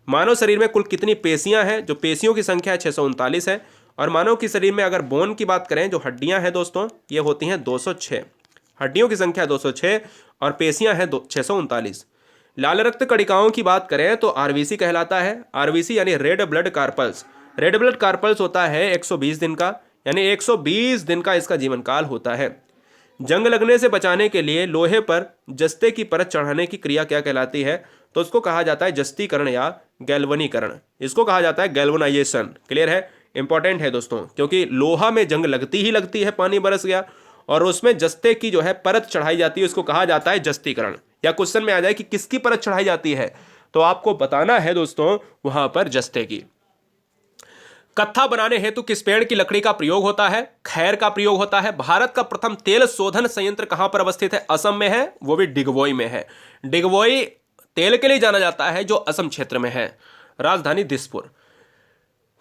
मानव शरीर में कुल कितनी पेशियां हैं? जो पेशियों की संख्या है 639 है। और मानव के शरीर में अगर बोन की बात करें, जो हड्डियां हैं दोस्तों, ये होती हैं 206। हड्डियों की संख्या 206 और पेशियां हैं 639। लाल रक्त कणिकाओं की बात करें तो आरबीसी कहलाता है। आरबीसी यानी red blood carpals. Red blood carpals होता है 120 दिन का, यानी 120 दिन का इसका जीवन काल होता है। जंग लगने से बचाने के लिए लोहे पर जस्ते की परत चढ़ाने की क्रिया क्या कहलाती है? तो उसको कहा जाता है जस्तीकरण या गैल्वनीकरण। इसको कहा जाता है गैल्वनाइजेशन, क्लियर है, इंपॉर्टेंट है दोस्तों, क्योंकि लोहा में जंग लगती ही लगती है, पानी बरस गया, और उसमें जस्ते की जो है परत चढ़ाई जाती है, उसको कहा जाता है जस्तीकरण। या क्वेश्चन में आ जाए कि किसकी परत चढ़ाई जाती है, तो आपको बताना है दोस्तों वहां पर जस्ते की। कत्था बनाने हेतु किस पेड़ की लकड़ी का प्रयोग होता है? खैर का प्रयोग होता है। भारत का प्रथम तेल शोधन संयंत्र कहां पर अवस्थित है? असम में है, वो भी डिगवोई में है। डिगवोई तेल के लिए जाना जाता है, जो असम क्षेत्र में है। राजधानी दिसपुर।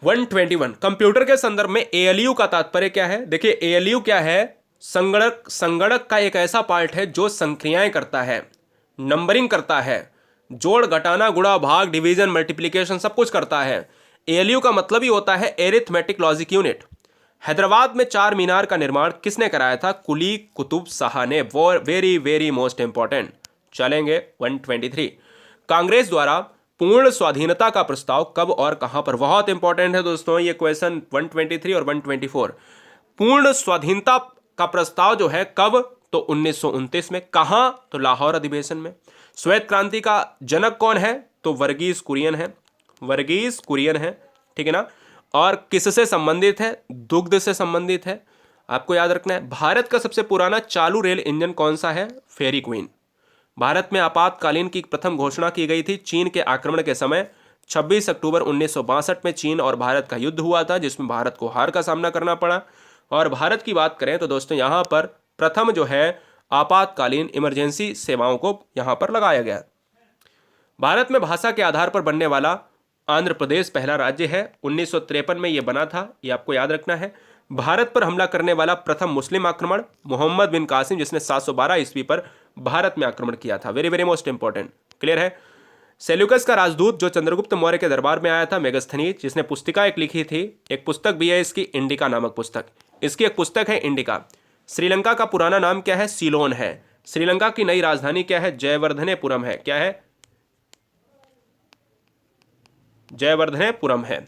121 कंप्यूटर के संदर्भ में एएलयू का तात्पर्य क्या है? देखिए एएलयू क्या है? संगणक का एक ऐसा पार्ट है जो संक्रियाएं करता है, नंबरिंग करता है, जोड़ घटाना गुणा भाग डिवीजन मल्टीप्लिकेशन सब कुछ करता है। एएलयू का मतलब ही होता है एरिथमेटिक लॉजिक यूनिट। हैदराबाद में चार मीनार का निर्माण किसने कराया था? कुली कुतुब शाह ने। वो वेरी वेरी मोस्ट इंपॉर्टेंट। चलेंगे 123। कांग्रेस द्वारा पूर्ण स्वाधीनता का प्रस्ताव कब और कहां पर? बहुत इंपॉर्टेंट है दोस्तों ये क्वेश्चन 123 और 124। पूर्ण स्वाधीनता का प्रस्ताव जो है कब? तो 1929 में। कहां? तो लाहौर अधिवेशन में। श्वेत क्रांति का जनक कौन है? तो वर्गीज कुरियन है। वर्गीज कुरियन है, ठीक है ना। और किससे संबंधित है? दुग्ध से संबंधित है। आपको याद रखना है। भारत का सबसे पुराना चालू रेल इंजन कौन सा है? फेरी क्वीन। भारत में आपातकालीन की प्रथम घोषणा की गई थी चीन के आक्रमण के समय। 26 अक्टूबर 1962 में चीन और भारत का युद्ध हुआ था, जिसमें भारत को हार का सामना करना पड़ा। और भारत की बात करें तो दोस्तों यहाँ पर प्रथम जो है आपातकालीन इमरजेंसी सेवाओं को यहाँ पर लगाया गया। भारत में भाषा के आधार पर बनने वाला आंध्र प्रदेश पहला राज्य है। 1953 में यह बना था, ये आपको याद रखना है। भारत पर हमला करने वाला प्रथम मुस्लिम आक्रमण मोहम्मद बिन कासिम, जिसने 712 ईस्वी पर भारत में आक्रमण किया था। Very very most important. Clear है। सेल्यूकस का राजदूत जो चंद्रगुप्त मौर्य के दरबार में आया था, मेगस्थनीज, जिसने पुस्तिका एक लिखी थी। एक पुस्तक भी है इसकी, इंडिका नामक पुस्तक। इसकी एक पुस्तक है इंडिका। श्रीलंका का पुराना नाम क्या है? सीलोन है। श्रीलंका की नई राजधानी क्या है? जयवर्धनेपुरम है। क्या है? जयवर्धनेपुरम है।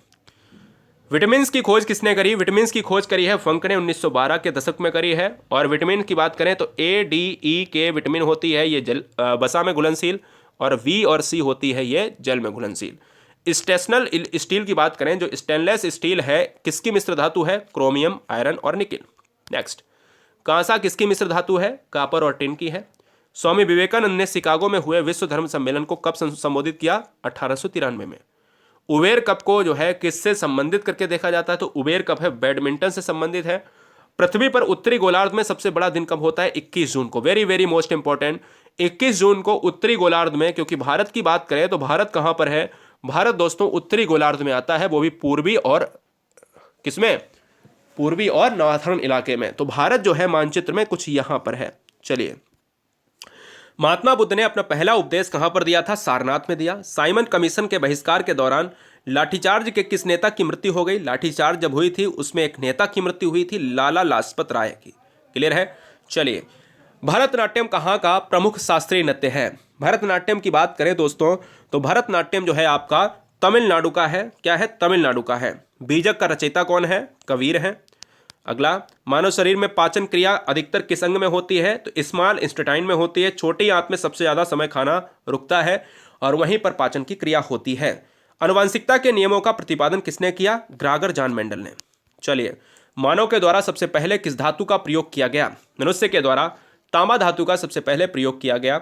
विटामिन की खोज किसने करी? विटामिन की खोज करी है फंक ने 1912 के दशक में करी है। और विटामिन की बात करें तो ए डी ई के विटामिन होती है ये जल वसा में घुलनशील, और वी और सी होती है ये जल में घुलनशील। स्टेशनल स्टील की बात करें, जो स्टेनलेस स्टील है किसकी मिश्र धातु है? क्रोमियम, आयरन और निकिल। नेक्स्ट, कांसा किसकी मिश्र धातु है? कापर और टिन की है। स्वामी विवेकानंद ने शिकागो में हुए विश्व धर्म सम्मेलन को कब संबोधित किया? 1893 में। उबेर कप को जो है किससे संबंधित करके देखा जाता है? तो उबेर कप है बैडमिंटन से संबंधित है। पृथ्वी पर उत्तरी गोलार्ध में सबसे बड़ा दिन कब होता है? 21 जून को। Very very most important. 21 जून को उत्तरी गोलार्ध में, क्योंकि भारत की बात करें तो भारत कहां पर है? भारत दोस्तों उत्तरी गोलार्ध में आता है, वो भी पूर्वी और किसमें? पूर्वी और नॉर्थर्न इलाके में। तो भारत जो है मानचित्र में कुछ यहां पर है। चलिए, महात्मा बुद्ध ने अपना पहला उपदेश कहां पर दिया था? सारनाथ में दिया। साइमन कमीशन के बहिष्कार के दौरान लाठीचार्ज के किस नेता की मृत्यु हो गई? लाठीचार्ज जब हुई थी उसमें एक नेता की मृत्यु हुई थी, लाला लाजपत राय की। क्लियर है। चलिए, भरतनाट्यम कहाँ का प्रमुख शास्त्रीय नृत्य है? भरतनाट्यम की बात करें दोस्तों तो भरतनाट्यम जो है आपका तमिलनाडु का है। क्या है? तमिलनाडु का है। बीजक का रचयिता कौन है? कबीर है। अगला, मानव शरीर में पाचन क्रिया अधिकतर किस अंग में होती है? तो स्मॉल इंटेस्टाइन में होती है। छोटी आंत में सबसे ज्यादा समय खाना रुकता है और वहीं पर पाचन की क्रिया होती है। आनुवंशिकता के नियमों का प्रतिपादन किसने किया? ग्रागर जॉन मेंडल ने। चलिए, मानव के द्वारा सबसे पहले किस धातु का प्रयोग किया गया? मनुष्य के द्वारा तांबा धातु का सबसे पहले प्रयोग किया गया।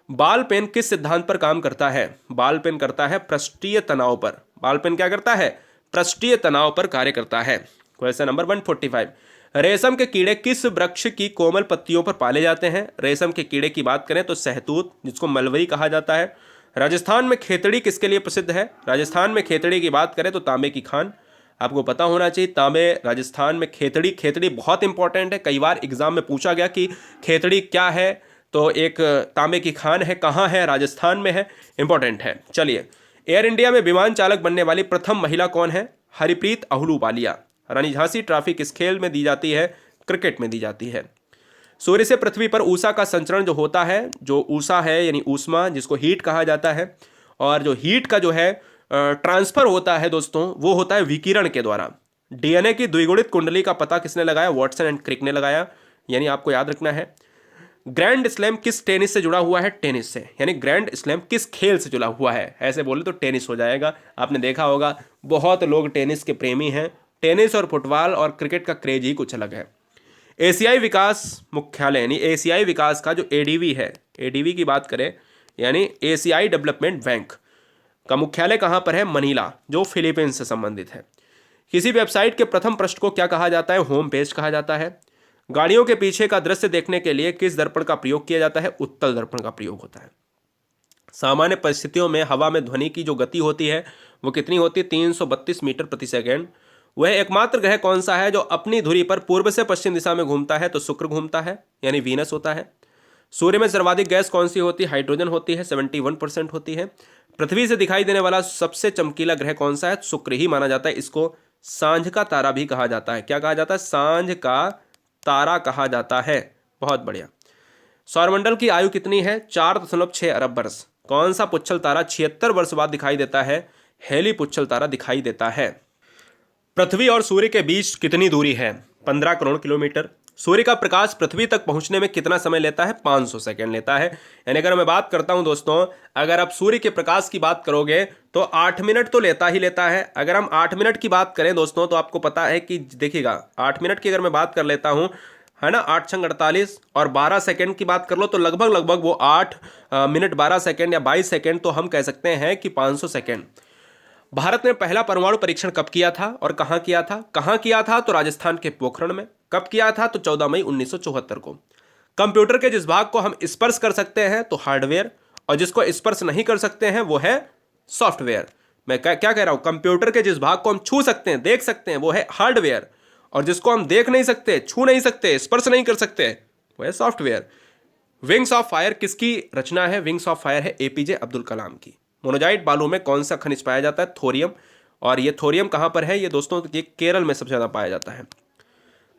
बाल पेन किस सिद्धांत पर काम करता है? बाल पेन करता है पृष्ठीय तनाव पर। बाल पेन क्या करता है? पृष्ठीय तनाव पर कार्य करता है। Question number 145। रेशम के कीड़े किस वृक्ष की कोमल पत्तियों पर पाले जाते हैं? रेशम के कीड़े की बात करें तो सहतूत, जिसको मलबरी कहा जाता है। राजस्थान में खेतड़ी किसके लिए प्रसिद्ध है? राजस्थान में खेतड़ी की बात करें तो तांबे की खान। आपको पता होना चाहिए तांबे राजस्थान में खेतड़ी। खेतड़ी बहुत इंपॉर्टेंट है, कई बार एग्जाम में पूछा गया कि खेतड़ी क्या है, तो एक तांबे की खान है। कहाँ है? राजस्थान में है, इंपॉर्टेंट है। चलिए, एयर इंडिया में विमान चालक बनने वाली प्रथम महिला कौन है? हरप्रीत अहलूवालिया। रानी झांसी ट्रॉफी किस खेल में दी जाती है? क्रिकेट में दी जाती है। सूर्य से पृथ्वी पर ऊषा का संचरण जो होता है, जो ऊषा है यानी ऊष्मा, जिसको हीट कहा जाता है, और जो हीट का जो है ट्रांसफर होता है दोस्तों, वो होता है विकिरण के द्वारा। डीएनए की द्विगुणित कुंडली का पता किसने लगाया? वॉटसन एंड क्रिक ने लगाया। यानी आपको याद रखना है। ग्रैंड स्लैम किस टेनिस से जुड़ा हुआ है? टेनिस से। यानी ग्रैंड स्लैम किस खेल से जुड़ा हुआ है? ऐसे बोले तो टेनिस हो जाएगा। आपने देखा होगा बहुत लोग टेनिस के प्रेमी हैं। टेनिस और फुटबॉल और क्रिकेट का क्रेज ही कुछ अलग है। एशियाई विकास मुख्यालय यानी एशियाई विकास का जो एडीवी है, एडीवी की बात करें यानी एशियाई डेवलपमेंट बैंक का मुख्यालय कहाँ पर है? मनीला, जो फिलीपींस से संबंधित है। किसी वेबसाइट के प्रथम पृष्ठ को क्या कहा जाता है? होम पेज कहा जाता है। गाड़ियों के पीछे का दृश्य देखने के लिए किस दर्पण का प्रयोग किया जाता है? उत्तल दर्पण का प्रयोग होता है। सामान्य परिस्थितियों में हवा में ध्वनि की जो गति होती है वो कितनी होती है? 332 मीटर प्रति सेकेंड। वह एकमात्र ग्रह कौन सा है जो अपनी धुरी पर पूर्व से पश्चिम दिशा में घूमता है? तो शुक्र घूमता है, यानी वीनस होता है। सूर्य में सर्वाधिक गैस कौन सी होती है? हाइड्रोजन होती है, 71% होती है। पृथ्वी से दिखाई देने वाला सबसे चमकीला ग्रह कौन सा है? शुक्र ही माना जाता है, इसको सांझ का तारा भी कहा जाता है। क्या कहा जाता है? सांझ का तारा कहा जाता है। बहुत बढ़िया। सौरमंडल की आयु कितनी है? 4.6 अरब वर्ष। कौन सा पुच्छल तारा 76 वर्ष बाद दिखाई देता है? हेली पुच्छल तारा दिखाई देता है। पृथ्वी और सूर्य के बीच कितनी दूरी है? 15 करोड़ किलोमीटर। सूर्य का प्रकाश पृथ्वी तक पहुंचने में कितना समय लेता है? 500 सेकंड लेता है। यानी अगर मैं बात करता हूं दोस्तों, अगर आप सूर्य के प्रकाश की बात करोगे तो 8 मिनट तो लेता ही लेता है। अगर हम 8 मिनट की बात करें दोस्तों तो आपको पता है कि देखिएगा 8 मिनट की अगर मैं बात कर लेता हूं, है ना, 8 छंग 48 और 12 सेकंड की बात कर लो तो लगभग वो 8 मिनट 12 सेकंड या 22 सेकंड, तो हम कह सकते हैं कि 500 सेकंड। भारत ने पहला परमाणु परीक्षण कब किया था और कहां किया था? कहां किया था? तो राजस्थान के पोखरण में। कब किया था? तो 14 मई 1974 को। कंप्यूटर के जिस भाग को हम स्पर्श कर सकते हैं तो हार्डवेयर, और जिसको स्पर्श नहीं कर सकते हैं वो है सॉफ्टवेयर। मैं क्या कह रहा हूं? कंप्यूटर के जिस भाग को हम छू सकते हैं, देख सकते हैं, वो है हार्डवेयर, और जिसको हम देख नहीं सकते, छू नहीं सकते, स्पर्श नहीं कर सकते, वो है सॉफ्टवेयर। विंग्स ऑफ फायर किसकी रचना है? विंग्स ऑफ फायर है एपीजे अब्दुल कलाम की। मोनोजाइट बालू में कौन सा खनिज पाया जाता है? थोरियम। और ये थोरियम कहां पर है? ये दोस्तों ये केरल में सबसे ज्यादा पाया जाता है।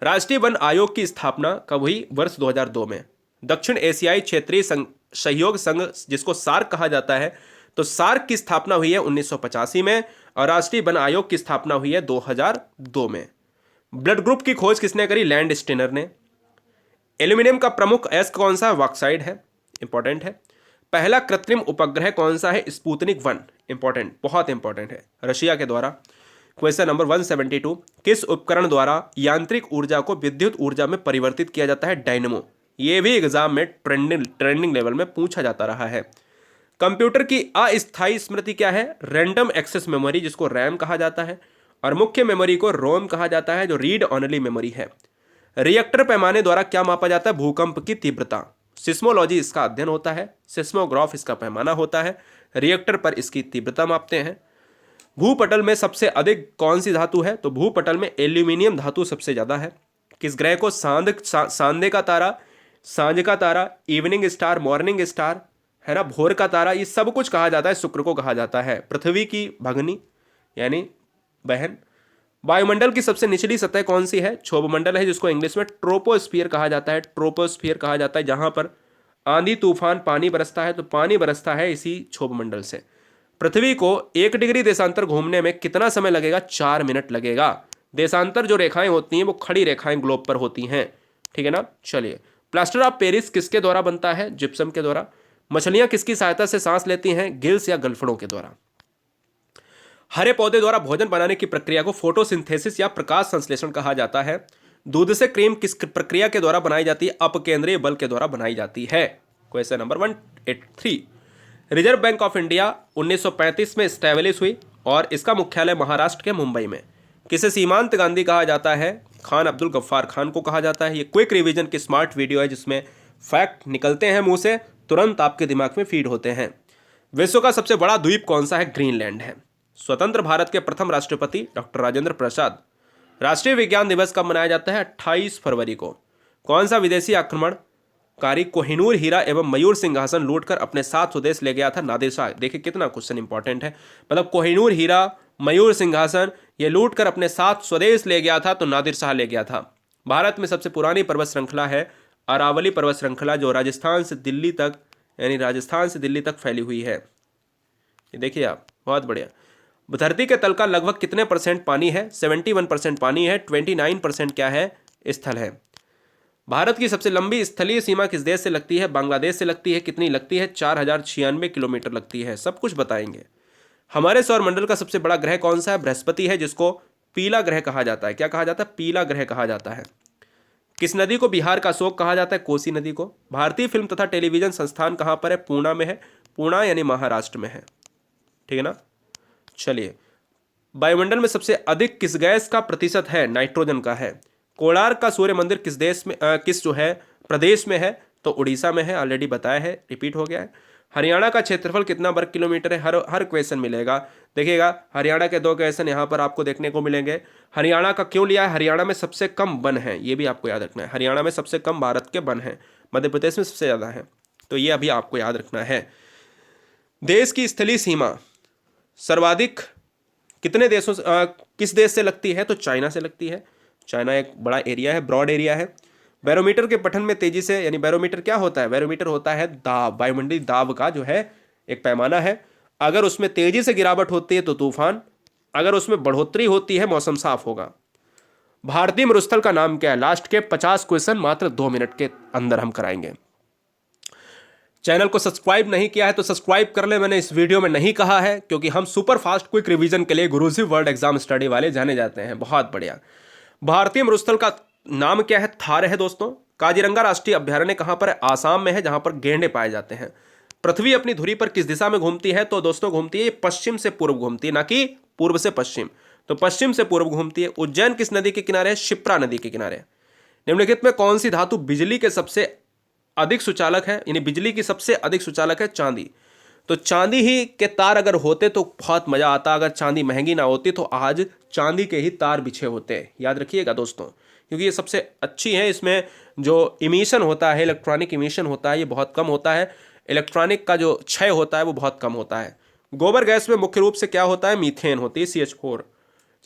राष्ट्रीय वन आयोग की स्थापना कब हुई? वर्ष 2002 में। दक्षिण एशियाई क्षेत्रीय सहयोग संघ, जिसको सार्क कहा जाता है, तो सार्क की स्थापना हुई है 1985 में, और राष्ट्रीय वन आयोग की स्थापना हुई है 2002 में। ब्लड ग्रुप की खोज किसने करी? लैंड स्टेनर ने। एल्यूमिनियम का प्रमुख अयस्क कौन सा? बॉक्साइड है, इंपॉर्टेंट है। पहला कृत्रिम उपग्रह कौन सा है? स्पुतनिक 1, इंपॉर्टेंट, बहुत इंपॉर्टेंट है, रशिया के द्वारा। क्वेश्चन नंबर 172, किस उपकरण द्वारा यांत्रिक ऊर्जा को विद्युत ऊर्जा में परिवर्तित किया जाता है? डायनेमो। ये भी एग्जाम में ट्रेंडिंग लेवल में पूछा जाता रहा है। कंप्यूटर की अस्थायी स्मृति क्या है? रैंडम एक्सेस मेमोरी, जिसको रैम कहा जाता है, और मुख्य मेमोरी को रोम कहा जाता है, जो रीड ऑनली मेमोरी है। रिएक्टर पैमाने द्वारा क्या मापा जाता है? भूकंप की तीव्रता। सिस्मोलॉजी इसका अध्ययन होता है, सिस्मोग्राफ इसका पैमाना होता है, रिएक्टर पर इसकी तीव्रता मापते हैं। भूपटल में सबसे अधिक कौन सी धातु है? तो भूपटल में एल्यूमिनियम धातु सबसे ज्यादा है। किस ग्रह को सांधे का तारा, सांझ का तारा, इवनिंग स्टार, मॉर्निंग स्टार, है ना, भोर का तारा, ये सब कुछ कहा जाता है, शुक्र को कहा जाता है। पृथ्वी की भगनी यानी बहन। वायुमंडल की सबसे निचली सतह कौन सी है? क्षोभमंडल है, जिसको इंग्लिश में ट्रोपोस्फियर कहा जाता है। ट्रोपोस्फियर कहा जाता है जहां पर आंधी तूफान पानी बरसता है, तो पानी बरसता है इसी क्षोभमंडल से। पृथ्वी को 1 डिग्री देशांतर घूमने में कितना समय लगेगा? 4 मिनट लगेगा। देशांतर जो रेखाएं होती हैं वो खड़ी रेखाएं ग्लोब पर होती हैं, ठीक है ना। चलिए, प्लास्टर ऑफ पेरिस किसके द्वारा बनता है? जिप्सम के द्वारा। मछलियां किसकी सहायता से सांस लेती हैं? गिल्स या गलफड़ों के द्वारा। हरे पौधे द्वारा भोजन बनाने की प्रक्रिया को फोटोसिंथेसिस या प्रकाश संश्लेषण कहा जाता है। दूध से क्रीम किस प्रक्रिया के द्वारा बनाई जाती है? अपकेंद्रीय बल के द्वारा बनाई जाती है। Question number 183, reserve bank of India 1935 में एस्टैब्लिश हुई और इसका मुख्यालय महाराष्ट्र के मुंबई में। किसे सीमांत गांधी कहा जाता है? खान अब्दुल गफ्फार खान को कहा जाता है। ये क्विक रिवीजन की स्मार्ट वीडियो है जिसमें फैक्ट निकलते हैं मुंह से, तुरंत आपके दिमाग में फीड होते हैं। विश्व का सबसे बड़ा द्वीप कौन सा है? ग्रीनलैंड है। स्वतंत्र भारत के प्रथम राष्ट्रपति डॉक्टर राजेंद्र प्रसाद। राष्ट्रीय विज्ञान दिवस कब मनाया जाता है? 28 फरवरी को। कौन सा विदेशी आक्रमणकारी कोहिनूर हीरा एवं मयूर सिंहासन लूटकर अपने साथ स्वदेश ले गया था? नादिर शाह। देखिए कितना क्वेश्चन इंपॉर्टेंट है, मतलब कोहिनूर हीरा, मयूर सिंहासन ये लूटकर अपने साथ स्वदेश ले गया था, तो नादिर शाह ले गया था। भारत में सबसे पुरानी पर्वत श्रृंखला है अरावली पर्वत श्रृंखला, जो राजस्थान से दिल्ली तक फैली हुई है। ये देखिए आप, बहुत बढ़िया। धरती के तल का लगभग कितने % पानी है? 71% पानी है, 29% क्या है? स्थल है। भारत की सबसे लंबी स्थलीय सीमा किस देश से लगती है? बांग्लादेश से लगती है। कितनी लगती है? 4096 किलोमीटर लगती है। सब कुछ बताएंगे। हमारे सौरमंडल का सबसे बड़ा ग्रह कौन सा है? बृहस्पति है, जिसको पीला ग्रह कहा जाता है। क्या कहा जाता है? पीला ग्रह कहा जाता है। किस नदी को बिहार का शोक कहा जाता है? कोसी नदी को। भारतीय फिल्म तथा टेलीविजन संस्थान कहाँ पर है? पूना में है। पूना यानी महाराष्ट्र में है, ठीक है ना। चलिए, वायुमंडल में सबसे अधिक किस गैस का प्रतिशत है? नाइट्रोजन का है। कोणार्क का सूर्य मंदिर किस देश में प्रदेश में है? तो उड़ीसा में है, ऑलरेडी बताया है, रिपीट हो गया है। हरियाणा का क्षेत्रफल कितना वर्ग किलोमीटर है? हर क्वेश्चन मिलेगा। देखिएगा, हरियाणा के 2 क्वेश्चन यहाँ पर आपको देखने को मिलेंगे। हरियाणा का क्यों लिया है? हरियाणा में सबसे कम वन है, ये भी आपको याद रखना है। हरियाणा में सबसे कम भारत के वन है, मध्य प्रदेश में सबसे ज़्यादा है, तो ये अभी आपको याद रखना है। देश की स्थलीय सीमा सर्वाधिक कितने देशों से किस देश से लगती है? तो चाइना से लगती है। चाइना एक बड़ा एरिया है, ब्रॉड एरिया है। बैरोमीटर के पठन में तेजी से, यानी बैरोमीटर क्या होता है? बैरोमीटर होता है दाब, वायुमंडलीय दाब का जो है एक पैमाना है। अगर उसमें तेजी से गिरावट होती है तो तूफान, अगर उसमें बढ़ोतरी होती है मौसम साफ होगा। भारतीय मरुस्थल का नाम क्या है? लास्ट के 50 क्वेश्चन मात्र 2 मिनट के अंदर हम कराएंगे। चैनल को सब्सक्राइब नहीं किया है तो सब्सक्राइब कर ले। मैंने इस वीडियो में नहीं कहा है क्योंकि हम सुपर फास्ट क्विक रिवीजन के लिए गुरुजी वर्ल्ड एग्जाम स्टडी वाले जाने जाते हैं। बहुत बढ़िया। भारतीय मरुस्थल का नाम क्या है? थार है दोस्तों। काजीरंगा राष्ट्रीय अभ्यारण्य कहां पर है? आसाम में है, जहां पर गेंडे पाए जाते हैं। पृथ्वी अपनी धुरी पर किस दिशा में घूमती है? तो दोस्तों घूमती है पश्चिम से पूर्व घूमती है, ना कि पूर्व से पश्चिम। तो पश्चिम से पूर्व घूमती है। उज्जैन किस नदी के किनारे है? शिप्रा नदी के किनारे। निम्नलिखित में कौन सी धातु बिजली के सबसे अधिक सुचालक है? यानी बिजली की सबसे अधिक सुचालक है चांदी। तो चांदी ही के तार अगर होते तो बहुत मजा आता। अगर चांदी महंगी ना होती तो आज चांदी के ही तार बिछे होते। याद रखिएगा दोस्तों, क्योंकि ये सबसे अच्छी है। इसमें जो इमिशन होता है, इलेक्ट्रॉनिक इमिशन होता है, ये बहुत कम होता है। इलेक्ट्रॉनिक का जो क्षय होता है वो बहुत कम होता है। गोबर गैस में मुख्य रूप से क्या होता है? मीथेन होती है, CH4।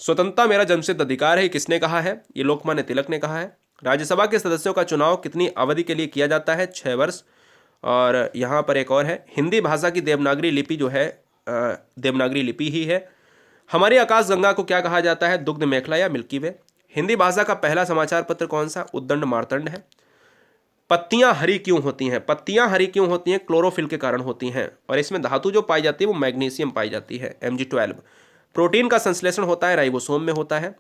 स्वतंत्रता मेरा जन्मसिद्ध अधिकार है, किसने कहा है? ये लोकमान्य तिलक ने कहा है। राज्यसभा के सदस्यों का चुनाव कितनी अवधि के लिए किया जाता है? 6 वर्ष। और यहाँ पर एक और है, हिंदी भाषा की देवनागरी लिपि जो है देवनागरी लिपि ही है। हमारी आकाशगंगा को क्या कहा जाता है? दुग्ध मेखला या मिल्की वे। हिंदी भाषा का पहला समाचार पत्र कौन सा? उद्दंड मार्तंड है। पत्तियां हरी क्यों होती हैं? पत्तियां हरी क्यों होती हैं? क्लोरोफिल के कारण होती हैं। और इसमें धातु जो पाई जाती है वो मैग्नीशियम पाई जाती है, Mg12। प्रोटीन का संश्लेषण होता है राइबोसोम में होता है।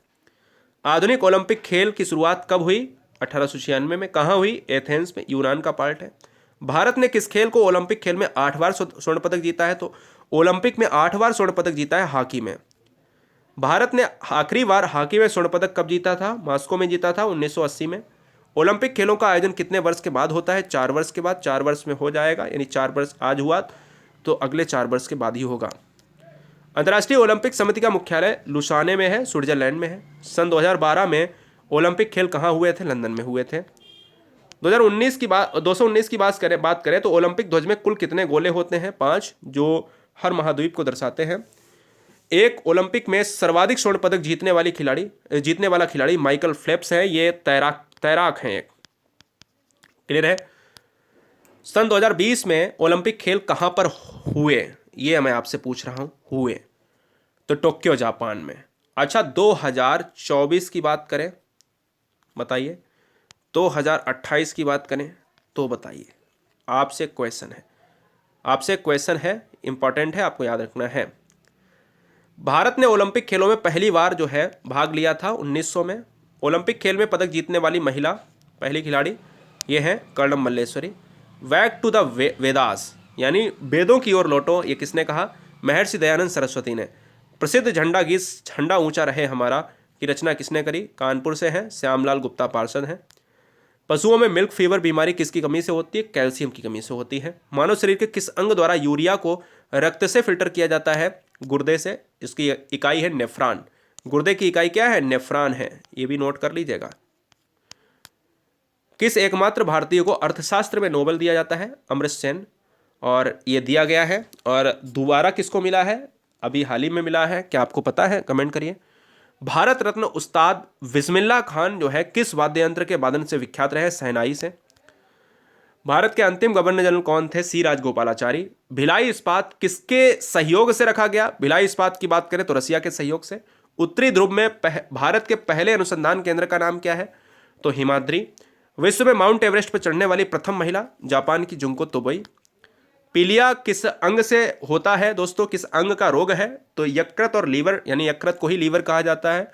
आधुनिक ओलंपिक खेल की शुरुआत कब हुई? 1896 में। कहाँ हुई? एथेंस में, यूनान का पार्ट है। भारत ने किस खेल को ओलंपिक खेल में 8 बार स्वर्ण पदक जीता है? तो ओलंपिक में 8 बार स्वर्ण पदक जीता है हॉकी में। भारत ने आखिरी बार हॉकी में स्वर्ण पदक कब जीता था? मॉस्को में जीता था 1980 में। ओलंपिक खेलों का आयोजन कितने वर्ष के बाद होता है? 4 वर्ष के बाद। 4 वर्ष में हो जाएगा, यानी 4 वर्ष आज हुआ तो अगले 4 वर्ष के बाद ही होगा। अंतर्राष्ट्रीय ओलंपिक समिति का मुख्यालय लुसाने में है, स्विट्जरलैंड में है। सन 2012 में ओलंपिक खेल कहाँ हुए थे? लंदन में हुए थे। 219 की बात करें तो ओलंपिक ध्वज में कुल कितने गोले होते हैं? 5, जो हर महाद्वीप को दर्शाते हैं। एक ओलंपिक में सर्वाधिक स्वर्ण पदक जीतने वाला खिलाड़ी माइकल फेल्प्स है। ये तैराक हैं एक। क्लियर है? सन 2020 में ओलंपिक खेल कहां पर हुए? ये मैं आपसे पूछ रहा हूं। हुए तो टोक्यो जापान में। अच्छा, 2024 की बात करें, बताइए। 2028 की बात करें तो बताइए। आपसे क्वेश्चन है, इंपॉर्टेंट है, आपको याद रखना है। भारत ने ओलंपिक खेलों में पहली बार जो है भाग लिया था 1900 में। ओलंपिक खेल में पदक जीतने वाली महिला पहली खिलाड़ी ये है Karnam Malleswari. Back to the Vedas, यानी वेदों की ओर लौटो, ये किसने कहा? महर्षि दयानंद सरस्वती ने। प्रसिद्ध झंडा गीत झंडा ऊंचा रहे हमारा की रचना किसने करी? कानपुर से हैं, श्यामलाल गुप्ता पार्षद हैं। पशुओं में मिल्क फीवर बीमारी किसकी कमी से होती है? कैल्शियम की कमी से होती है। मानव शरीर के किस अंग द्वारा यूरिया को रक्त से फिल्टर किया जाता है? गुर्दे से। इसकी इकाई है नेफ्रॉन। गुर्दे की इकाई क्या है? नेफ्रॉन है। ये भी नोट कर लीजिएगा। किस एकमात्र भारतीय को अर्थशास्त्र में नोबेल दिया जाता है? अमर्त्य सेन। और ये दिया गया है। और दोबारा किसको मिला है? अभी हाल ही में मिला है। क्या आपको पता है? कमेंट करिए। भारत रत्न उस्ताद बिस्मिल्लाह खान जो है किस वाद्य यंत्र के वादन से विख्यात रहे? शहनाई से। भारत के अंतिम गवर्नर जनरल कौन थे? सी राजगोपालाचारी। भिलाई इस्पात किसके सहयोग से रखा गया? भिलाई इस्पात की बात करें तो रसिया के सहयोग से। उत्तरी ध्रुव में भारत के पहले अनुसंधान केंद्र का नाम क्या है? तो हिमाद्री। विश्व में माउंट एवरेस्ट पर चढ़ने वाली प्रथम महिला? जापान की जुंको तोबई। पीलिया किस अंग से होता है दोस्तों? किस अंग का रोग है? तो यकृत और लीवर, यानी यकृत को ही लीवर कहा जाता है,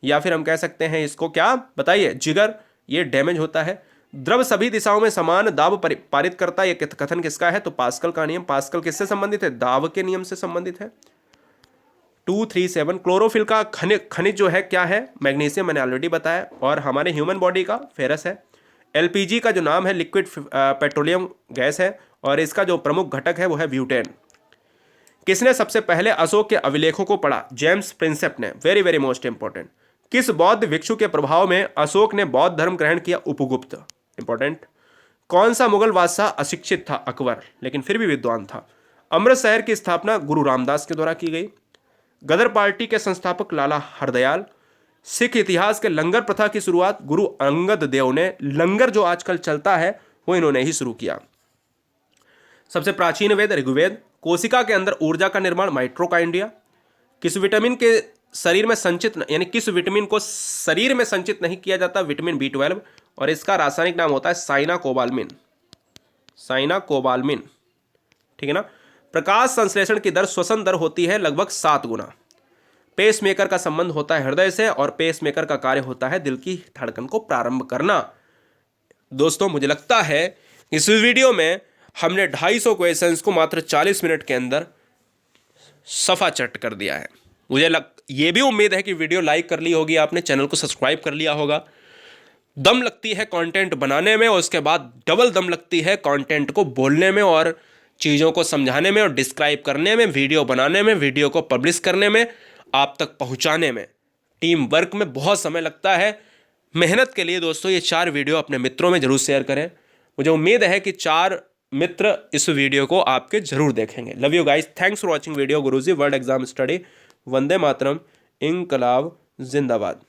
या फिर हम कह सकते हैं इसको क्या, बताइए? जिगर। ये डैमेज होता है। द्रव सभी दिशाओं में समान दाब पारित करता है, यह कथन किसका है? तो पास्कल का नियम। पास्कल किससे संबंधित है? दाब के नियम से संबंधित है। 237 क्लोरोफिल का खनिज जो है क्या है? मैग्नीशियम, मैंने ऑलरेडी बताया। और हमारे ह्यूमन बॉडी का फेरस है। LPG का जो नाम है लिक्विड पेट्रोलियम गैस है, और इसका जो प्रमुख घटक है वो है ब्यूटेन। किसने सबसे पहले अशोक के अभिलेखों को पढ़ा? जेम्स प्रिंसेप ने। Very very most important. किस बौद्ध भिक्षु के प्रभाव में अशोक ने बौद्ध धर्म ग्रहण किया? उपगुप्त। इंपॉर्टेंट। कौन सा मुगल बादशाह अशिक्षित था? अकबर, लेकिन फिर भी विद्वान था। अमृत शहर की स्थापना गुरु रामदास के द्वारा की गई। गदर पार्टी के संस्थापक लाला हरदयाल। सिख इतिहास के लंगर प्रथा की शुरुआत गुरु अंगद देव ने, लंगर जो आजकल चलता है वो इन्होंने ही शुरू किया। सबसे प्राचीन वेद ऋग्वेद। कोशिका के अंदर ऊर्जा का निर्माण माइटोकाइंड्रिया। किस विटामिन के शरीर में संचित यानी किस विटामिन को शरीर में संचित नहीं किया जाता? विटामिन B12, और इसका रासायनिक नाम होता है साइनाकोबाल्मिन। साइनाकोबाल्मिन, ठीक है ना। प्रकाश संश्लेषण की दर श्वसन दर होती है लगभग 7 गुना। पेसमेकर का संबंध होता है हृदय से, और पेसमेकर का कार्य होता है दिल की धड़कन को प्रारंभ करना। दोस्तों मुझे लगता है इस वीडियो में हमने 250 क्वेश्चंस को मात्र 40 मिनट के अंदर सफा चट कर दिया है। मुझे ये भी उम्मीद है कि वीडियो लाइक कर ली होगी आपने, चैनल को सब्सक्राइब कर लिया होगा। दम लगती है कंटेंट बनाने में, और उसके बाद डबल दम लगती है कंटेंट को बोलने में और चीज़ों को समझाने में और डिस्क्राइब करने में, वीडियो बनाने में, वीडियो को पब्लिश करने में, आप तक पहुंचाने में। टीम वर्क में बहुत समय लगता है। मेहनत के लिए दोस्तों ये 4 वीडियो अपने मित्रों में जरूर शेयर करें। मुझे उम्मीद है कि 4 मित्र इस वीडियो को आपके जरूर देखेंगे। Love you guys, thanks for watching video. Guruji world exam study. वंदे मातरम, इंकलाब जिंदाबाद।